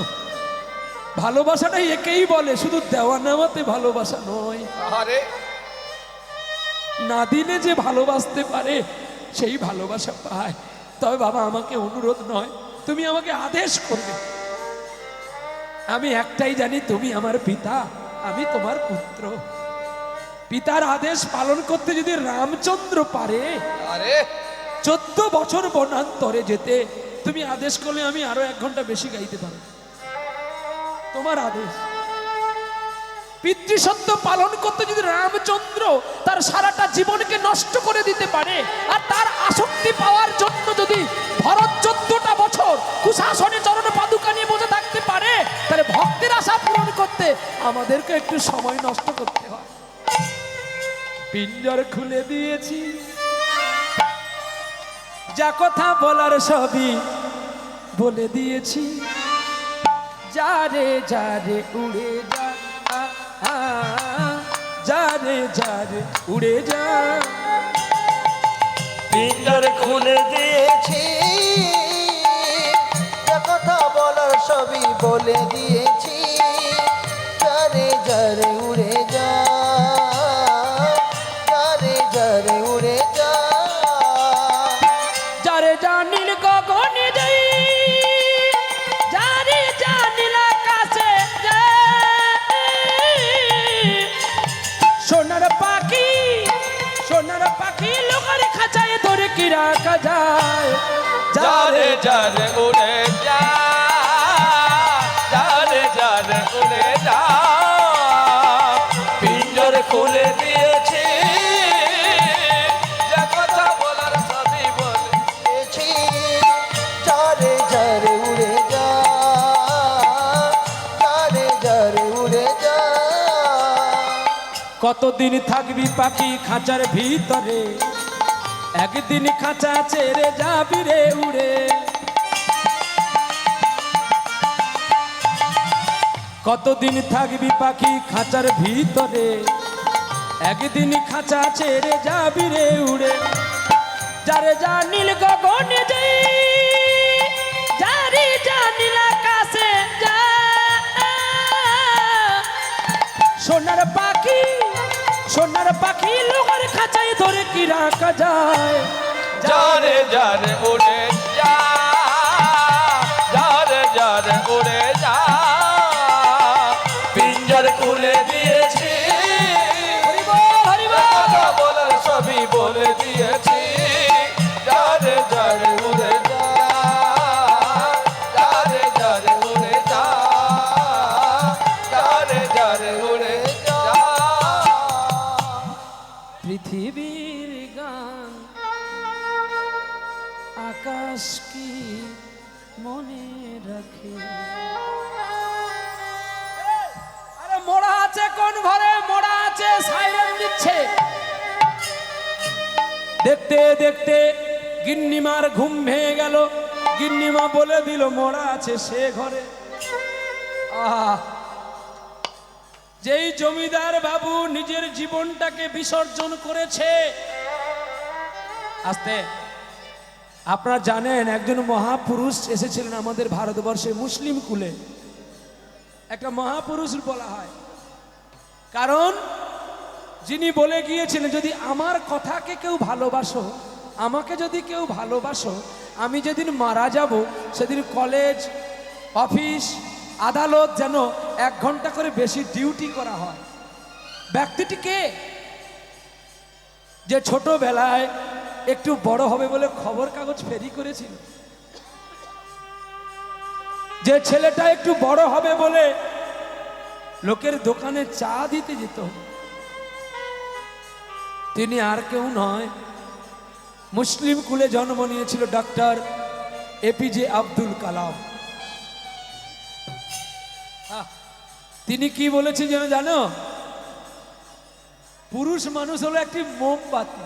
S1: ভালোবাসাটাই একেই বলে, শুধু দেওয়া নেওয়াতে ভালোবাসা নয়।
S2: আরে
S1: না দিলে যে ভালোবাসতে পারে সেই ভালোবাসা পায়। তবে বাবা আমাকে অনুরোধ নয়, তুমি আমাকে আদেশ করবে। আমি একটাই জানি, তুমি আমার পিতা, আমি তোমার পুত্র। পিতার আদেশ পালন করতে যদি রামচন্দ্র পারে,
S2: আরে
S1: 14 বছর বনান্তরে যেতে, তুমি আদেশ করলে আমি আরো 1 ঘন্টা বেশি গাইতে পারো। তোমার আদেশ। পিতৃসত্য পালন করতে যদি রামচন্দ্র তার সারাটা জীবনকে নষ্ট করে দিতে পারে, আর তার আসক্তি পাওয়ার জন্য যদি ভরত 14টা বছর কুশাসনে চরণ পাদুকা নিয়ে বসে থাকতে পারে, তাহলে ভক্তের আশা পূরণ করতে আমাদেরকে একটু সময় নষ্ট করতে হয়। পিঞ্জর খুলে দিয়েছি, যা কথা বলার সবই বলে দিয়েছি। যারে যারে উড়ে যা, যারে যারে উড়ে যা।
S4: পিঞ্জর খুলে দিয়েছি, যা কথা বলার সবই বলে দিয়েছি। যারে যারে উড়ে যা, যারে যারে উড়ে যা।
S1: যারে জানিল গগনে যাই, যারে জানিল আকাশে যাই। সোনার পাখি, সোনার পাখি লোকের খাঁচায় ধরে কি রাখা যায়।
S2: যারে যারে উড়ে যা, যারে যারে উড়ে যা। পিঞ্জর খুলে দিয়েছি, যা কথা বলার সবই বলে।
S4: দিয়েছি। যারে যারে উড়ে যা, যারে যারে উড়ে যা।
S1: কতদিন থাকবি পাখি খাঁচার ভিতরে, একদিন খাঁচা ছেড়ে যাবি রে উড়ে। কতদিন থাকবি পাখি খাঁচার ভিতরে, একদিন খাঁচা ছেড়ে যাবি রে উড়ে। যারে যা নীল গগনে যাই, যারে যা নীল আকাশে যা, সোনার পাখি সোনার পাখি লোকের খাঁচায় ধরে কি রাখা যায়।
S2: যারে যারে উড়ে যা, যারে যারে উড়ে যা, পিঞ্জর খুলে দিয়েছি, কথা বলার সবই বলে দিয়েছি। যারে যারে উড়ে যা, যারে যারে উড়ে যা, যারে যারে উড়ে যা।
S1: পৃথিবীর গান আকাশ কি মনে রাখে। আরে মোড়া আছে কোন ঘরে, মোড়া আছে সাইরেন দিচ্ছে। দেখতে দেখতে গিন্নিমার ঘুম ভেঙে গেল। গিন্নিমা বলে দিল মোড়া আছে সে ঘরে। আহ, যেই জমিদার বাবু নিজের জীবনটাকে বিসর্জন করেছে। আস্তে, আপনারা জানেন একজন মহাপুরুষ এসেছিলেন আমাদের ভারতবর্ষে মুসলিম কুলে। একটা মহাপুরুষ বলা হয় কারণ যিনি বলে গিয়েছিলেন, যদি আমার কথাকে কেউ ভালোবাসো, আমাকে যদি কেউ ভালোবাসো, আমি যেদিন মারা যাব সেদিন কলেজ, অফিস, আদালত যেন 1 ঘন্টা করে বেশি ডিউটি করা হয়। ব্যক্তিটি কে? যে ছোটবেলায় একটু বড় হবে বলে খবর কাগজ ফেরি করেছিল, যে ছেলেটা একটু বড় হবে বলে লোকের দোকানে চা দিতে যেত, তিনি আর কেউ নয়, মুসলিম কুলে জন্ম নিয়েছিল ডক্টর এপিজে আব্দুল কালাম। তিনি কি বলেছেন যেন জানো? পুরুষ মানুষ হলো একটি মোমবাতি।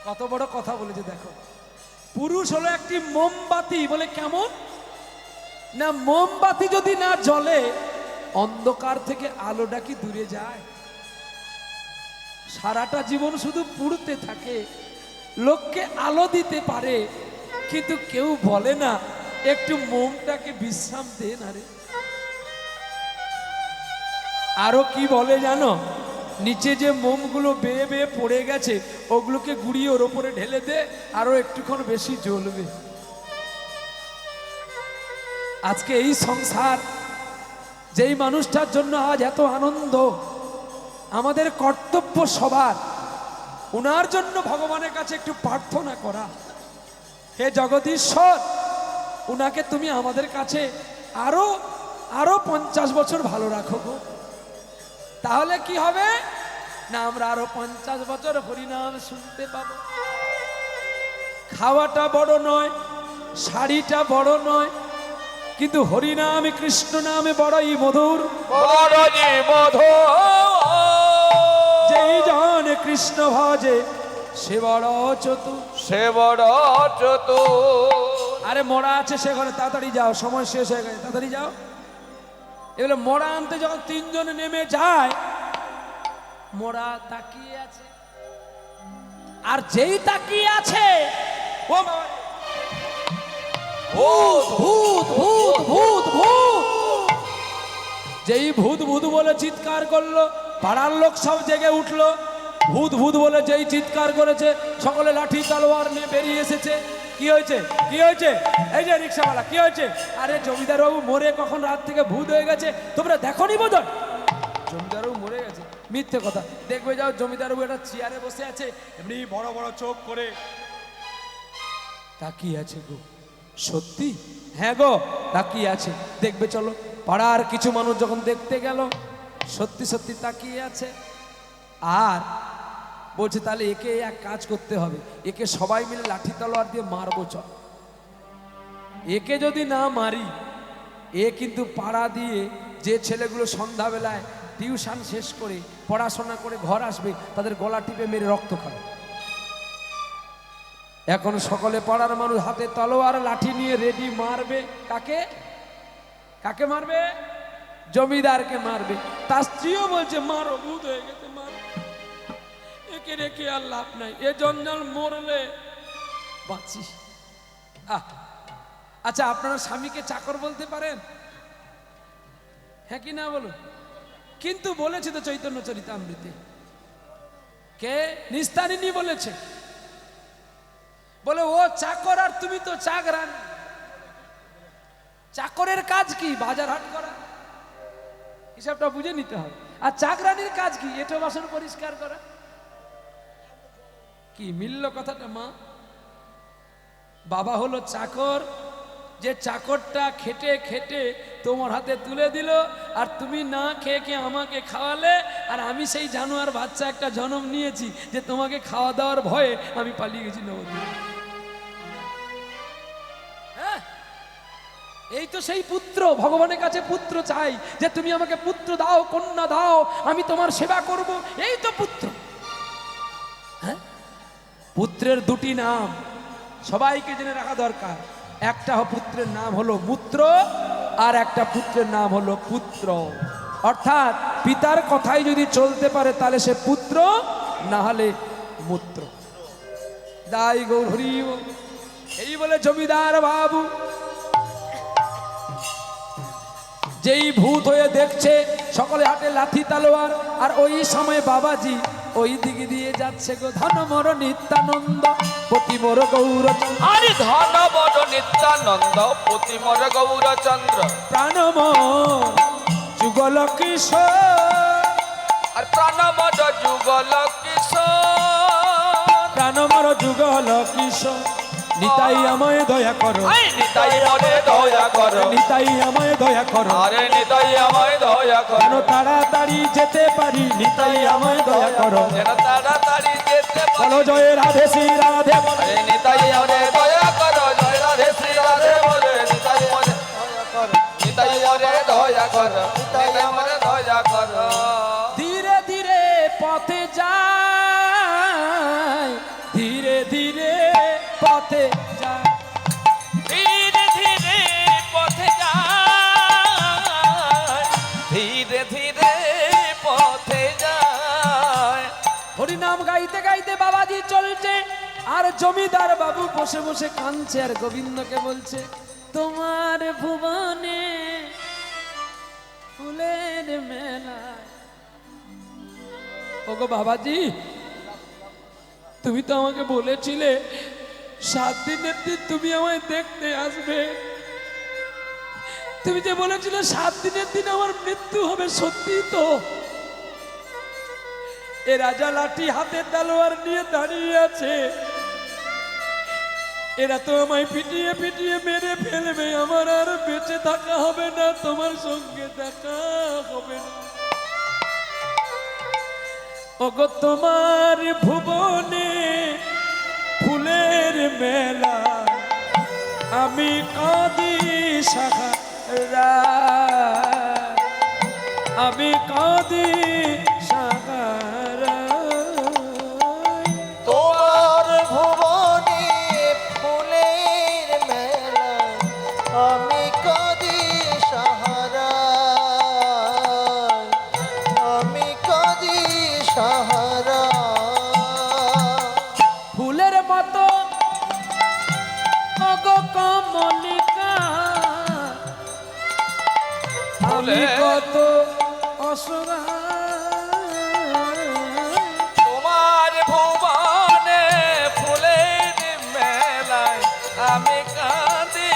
S1: কত বড় কথা বলেছে দেখো। পুরুষ হলো একটি মোমবাতি। বলে কেমন না, মোমবাতি যদি না জ্বলে অন্ধকার থেকে আলোটা কি দূরে যায়? সারাটা জীবন শুধু পুড়তে থাকে, লোককে আলো দিতে পারে, কিন্তু কেউ বলে না একটু মোমটাকে বিশ্রাম দে না রে। আরো কি বলে জানো? নিচে যে মোমগুলো বেয়ে বেয়ে পড়ে গেছে ওগুলোকে গুড়িয়ে ওর ওপরে ঢেলে দে, আরো একটুক্ষণ বেশি জ্বলবে। আজকে এই সংসার, যেই মানুষটার জন্য আজ এত আনন্দ, আমাদের কর্তব্য সবার ওনার জন্য ভগবানের কাছে একটু প্রার্থনা করা, হে জগদীশ্বর, উনাকে তুমি আমাদের কাছে আরো আরো 50 বছর ভালো রাখো গো। তাহলে কি হবে না, আমরা আরো 50 বছর হরিনাম শুনতে পাবো। খাওয়াটা বড় নয়, শাড়িটা বড় নয়, কিন্তু হরিনাম কৃষ্ণ নামে বড়ই মধুর।
S2: বড়ই মধুর।
S1: যেই জন কৃষ্ণ ভজে সে বড় চতুর।
S2: সে বড় চতুর।
S1: আরে মোড়া আছে সে ঘরে, তাড়াতাড়ি যাও, সময় শেষ হয়ে গেছে, তাড়াতাড়ি যাও। এবারে মোড়া আনতে যখন 3 জনে নেমে যায়, মোড়া তাকিয়ে আছে, আর যেই তাকিয়ে আছে ও বাবা, ভূত ভূত ভূত ভূত ভূত। যেই ভূত ভূত বলে চিৎকার করলো, পাড়ার লোক সব জেগে উঠলো। ভূত ভূত বলে যেই চিৎকার করেছে, সকলে লাঠি তলোয়ার নিয়ে বেরিয়ে এসেছে। কি হয়েছে, কি হয়েছে? এই যে রিক্সাওয়ালা, কি হয়েছে? আরে জমিদার বাবু মরে কখন রাত থেকে ভূত হয়ে গেছে, তোমরা দেখোনি বোধ? জমিদার বাবু মরে গেছে? মিথ্যে কথা। দেখবে যাও, জমিদার বাবু একটা চেয়ারে বসে আছে, এমনি বড় বড় চোখ করে তাকিয়ে আছে গো। সত্যি? হ্যাঁ গো, তাকিয়ে আছে। দেখবে চলো। পাড়ার কিছু মানুষ যখন দেখতে গেল, সত্যি সত্যি তাকিয়ে আছে। আর বলছে তাহলে একে এক কাজ করতে হবে, একে সবাই মিলে লাঠি তলোয়ার দিয়ে মারবো চল। একে যদি না মারি, এ কিন্তু পাড়া দিয়ে যে ছেলেগুলো সন্ধ্যাবেলায় টিউশন শেষ করে পড়াশোনা করে ঘর আসবে, তাদের গলা টিপে মেরে রক্ত খাবে। এখন সকলে পাড়ার মানুষ হাতে তলোয়ার লাঠি নিয়ে রেডি, মারবে কাকে? কাকে মারবে? জমিদারকে মারবে। তার স্ত্রীও বলছে মারো, ভূত হয়ে গেছে, মারো, একে রেখে আর লাভ নাই, এ জঞ্জাল মরলে বাঁচি। আচ্ছা, আপনারা স্বামীকে চাকর বলতে পারেন? হ্যাঁ কি না বলুন? কিন্তু বলেছে তো চৈতন্য চরিতামৃতে, কে? নিস্তারিণী বলেছে, বলে ও চাকর আর তুমি তো চাকরানী। চাকরের কাজ কি? বাজার হাট করা, হিসাবটা বুঝে নিতে হবে। আর চাকরানির কাজ কি? এঁটো বাসন পরিষ্কার করা। কি মিলল কথাটা মা? বাবা হলো চাকর, যে চাকরটা খেটে খেটে তোমার হাতে তুলে দিল, আর তুমি না খেয়ে খেয়ে আমাকে খাওয়ালে, আর আমি সেই জানোয়ার বাচ্চা একটা জন্ম নিয়েছি যে তোমাকে খাওয়া দাওয়ার ভয়ে আমি পালিয়ে গেছি নবদ্বীপ। হ্যাঁ, এই তো সেই পুত্র। ভগবানের কাছে পুত্র চাই, যে তুমি আমাকে পুত্র দাও, কন্যা দাও, আমি তোমার সেবা করব। এই তো পুত্র। হ্যাঁ, পুত্রের দুটি নাম সবাইকে জেনে রাখা দরকার। একটা পুত্রের নাম হলো মূত্র, আর একটা পুত্রের নাম হলো পুত্র। অর্থাৎ পিতার কথাই যদি চলতে পারে তাহলে সে পুত্র, না হলে মূত্র। দাই গৌর হরি বল। এই বলে জমিদার বাবু যেই ভূত হয়ে দেখছে, সকলে হাতে লাঠি তলোয়ার, আর ওই সময় বাবাজি ওই দিকে দিয়ে যাচ্ছে গো। ধন মর নিত্যানন্দ পতি মোর গৌরচন্দ্র,
S2: আরে ধন বড় নিত্যানন্দ পতি মোর গৌরচন্দ্র,
S1: প্রাণ মোর যুগল কিশোর,
S2: আর প্রাণ মোর যুগল কিশোর,
S1: প্রাণ মোর যুগল কিশোর, নিতাই আমায় দয়া করো,
S2: নিতাই মনে দয়া করো,
S1: নিতাই আমায় দয়া করো,
S2: আরে নিতাই আমায় দয়া করো,
S1: যেন তাড়াতাড়ি যেতে পারি, নিতাই আমায় দয়া করো,
S2: যেন তাড়াতাড়ি যেতে পারি।
S1: বলো জয় রাধে শ্রী রাধে বলো।
S2: আরে নিতাই মনে দয়া করো, জয় রাধে শ্রী রাধে বলে, নিতাই মনে দয়া করো, নিতাই মনে দয়া করো, নিতাই মনে দয়া করো।
S1: ধীরে ধীরে পথে যায়, ধীরে ধীরে পথে যায়,
S2: ধীরে ধীরে পথে যায়, ধীরে ধীরে পথে যায়।
S1: হরিনাম গাইতে গাইতে বাবাজি চলছে, আর জমিদার বাবু বসে বসে কাঁদছে, আর গোবিন্দকে বলছে তোমার ভুবনে ফুলের মেলা। ওগো বাবাজি, তুমি তো আমাকে বলেছিলে 7 দিনের দিন তুমি আমায় দেখতে আসবে। তুমি যে বলেছিলে 7 দিনের দিন আমার মৃত্যু হবে, সত্যি তো? এ রাজা লাঠি হাতে তলোয়ার নিয়ে দাঁড়িয়ে আছে, এরা তো আমায় পিটিয়ে পিটিয়ে মেরে ফেলবে, আমার আর বেঁচে থাকা হবে না, তোমার সঙ্গে দেখা হবে না। ওগো তোমার ভুবনে ফুলের মেলা, আমি কাঁদি সাহারা, আমি কাঁদি সাহারা।
S4: তোমার ভুবনে ফুলের মেলা, আমি কাঁদি সাহারা, আমি কাঁদি সাহারা।
S1: ফুলের মতো ওগো কমলিকা, আমি কত অসহায়।
S2: তোমার ভুবনে ফুলের মেলায়, আমি কাঁদি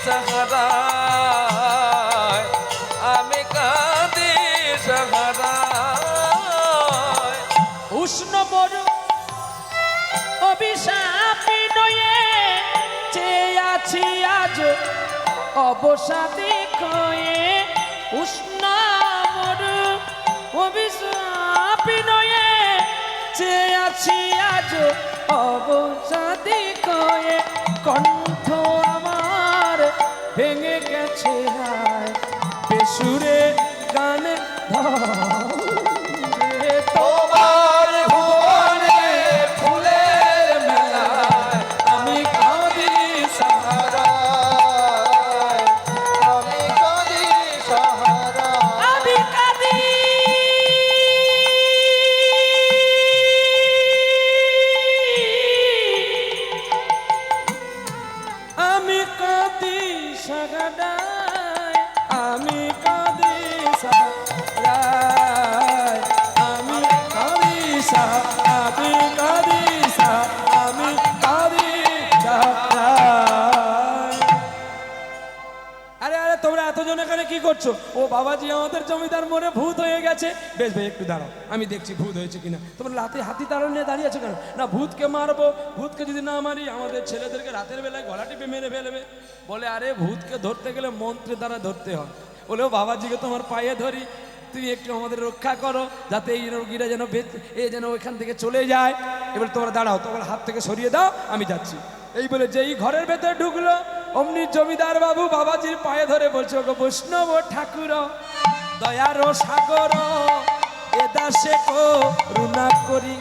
S2: সাহারায়, আমি কাঁদি সাহারায়।
S1: উষ্ণ বড় অভিশাপী নয়ে চেয়ে আছি আজ অবসাদে কয়ে। উষ্ণ বড় অভিশাপী নয়ে চেয়ে আছি আজ অবসাদে কয়ে। কণ্ঠ আমার ভেঙে গেছে হায়, বেসুরে গানে ধর সাগাডায় আমি কাঁদি সারায় আমি কাঁদি আমি কাঁদি আমি কাঁদি সারায়। আরে আরে তোমরা এতজন এখানে কি করছো? ও বাবাজি আমাদের জমিদার মনে ভূত হয়ে গেছে। বেশ ভাই একটু দাঁড়াও, আমি দেখছি ভূত হয়েছে কিনা। তোমরা রাতে হাতি তাড়ন নিয়ে দাঁড়িয়ে আছো কেন? না ভূতকে মারবো, ভূতকে যদি না মারি আমাদের ছেলেদেরকে রাতের বেলায় গলা টিপে মেরে ফেলবে। বলে আরে ভূতকে ধরতে গেলে মন্ত্রের দ্বারা ধরতে হয়। বলে ও বাবাজিকে তোমার পায়ে ধরি, তুমি একটু আমাদের রক্ষা করো যাতে এই রোগীরা যেন যেন ওইখান থেকে চলে যায়। এবার তোমরা দাঁড়াও, তোমার হাত থেকে সরিয়ে দাও, আমি যাচ্ছি। এই বলে যেই ঘরের ভেতরে ঢুকলো অমনি জমিদার বাবু বাবাজির পায়ে ধরে বলছে, ওগো বৈষ্ণব ঠাকুর দয়ার সাগর এ দাসে করুণা করি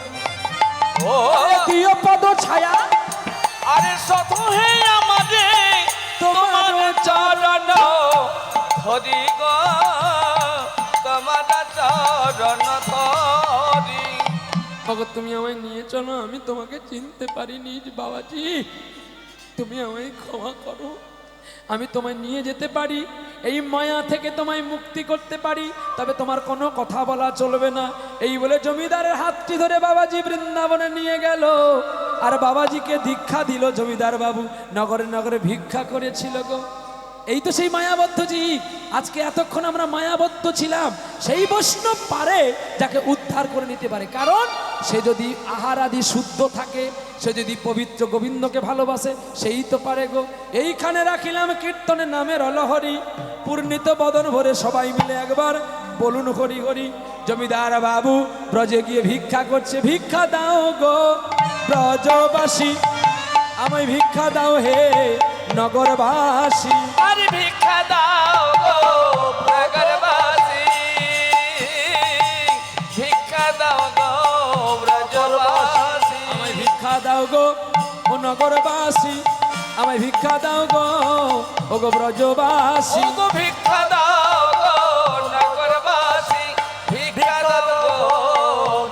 S2: ও
S1: দিও পদ ছায়া
S2: আরে শত হে আমাদের তোমার চরণ ধরি গো, তোমার চরণ ধরি।
S1: ওগো তুমি আমায় নিয়ে চলো, আমি তোমাকে চিনতে পারিনি বাবাজি, তুমি আমায় ক্ষমা করো। আমি তোমায় নিয়ে যেতে পারি, এই মায়া থেকে তোমায় মুক্তি করতে পারি, তবে তোমার কোনো কথা বলা চলবে না। এই বলে জমিদারের হাতটি ধরে বাবাজি বৃন্দাবনে নিয়ে গেল। আর বাবাজিকে দীক্ষা দিল জমিদার বাবু। নগরে নগরে ভিক্ষা করেছিল গো। এই তো সেই মায়াবদ্ধ জীব। আজকে এতক্ষণ আমরা মায়াবদ্ধ ছিলাম, সেই বৈষ্ণব পারে যাকে উদ্ধার করে নিতে পারে। কারণ সে যদি আহার আদি শুদ্ধ থাকে, সে যদি পবিত্র গোবিন্দকে ভালোবাসে, সেই তো পারে গো। এইখানে রাখিলাম কীর্তনের নামের অলহরি, পূর্ণিত বদন ভরে সবাই মিলে একবার বলুন হরি হরি। জমিদার বাবু ব্রজে গিয়ে ভিক্ষা করছে, ভিক্ষা দাও গো ব্রজবাসী, আমায় ভিক্ষা দাও হে নগরবাসী।
S2: আরে ভিক্ষা দাও গো নগরবাসী, ভিক্ষা দাও গো ব্রজবাসী।
S1: আমায় ভিক্ষা দাও গো ও নগরবাসী, আমায় ভিক্ষা দাও গো ও গো ব্রজবাসী।
S2: ও গো ভিক্ষা দাও গো নগরবাসী, ভিক্ষা দাও গো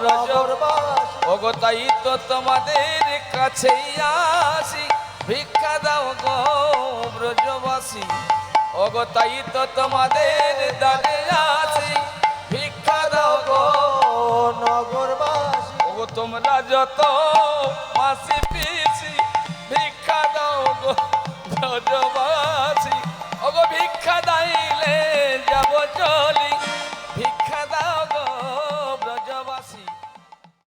S2: ব্রজবাসী। ও গো তাই তো তোমাদের কাছেই আসি, ভিক্ষা দাও গো ব্রজবাসী। ও গো তাই তো তোমাদের দানে আসি, ভিক্ষা দাও গো
S4: নগরবাসী।
S2: ও গো তোমরা যত মাসি পিসি, ভিক্ষা দাও গো ব্রজবাসী। ও গো ভিক্ষা দাইলে যাব চলি,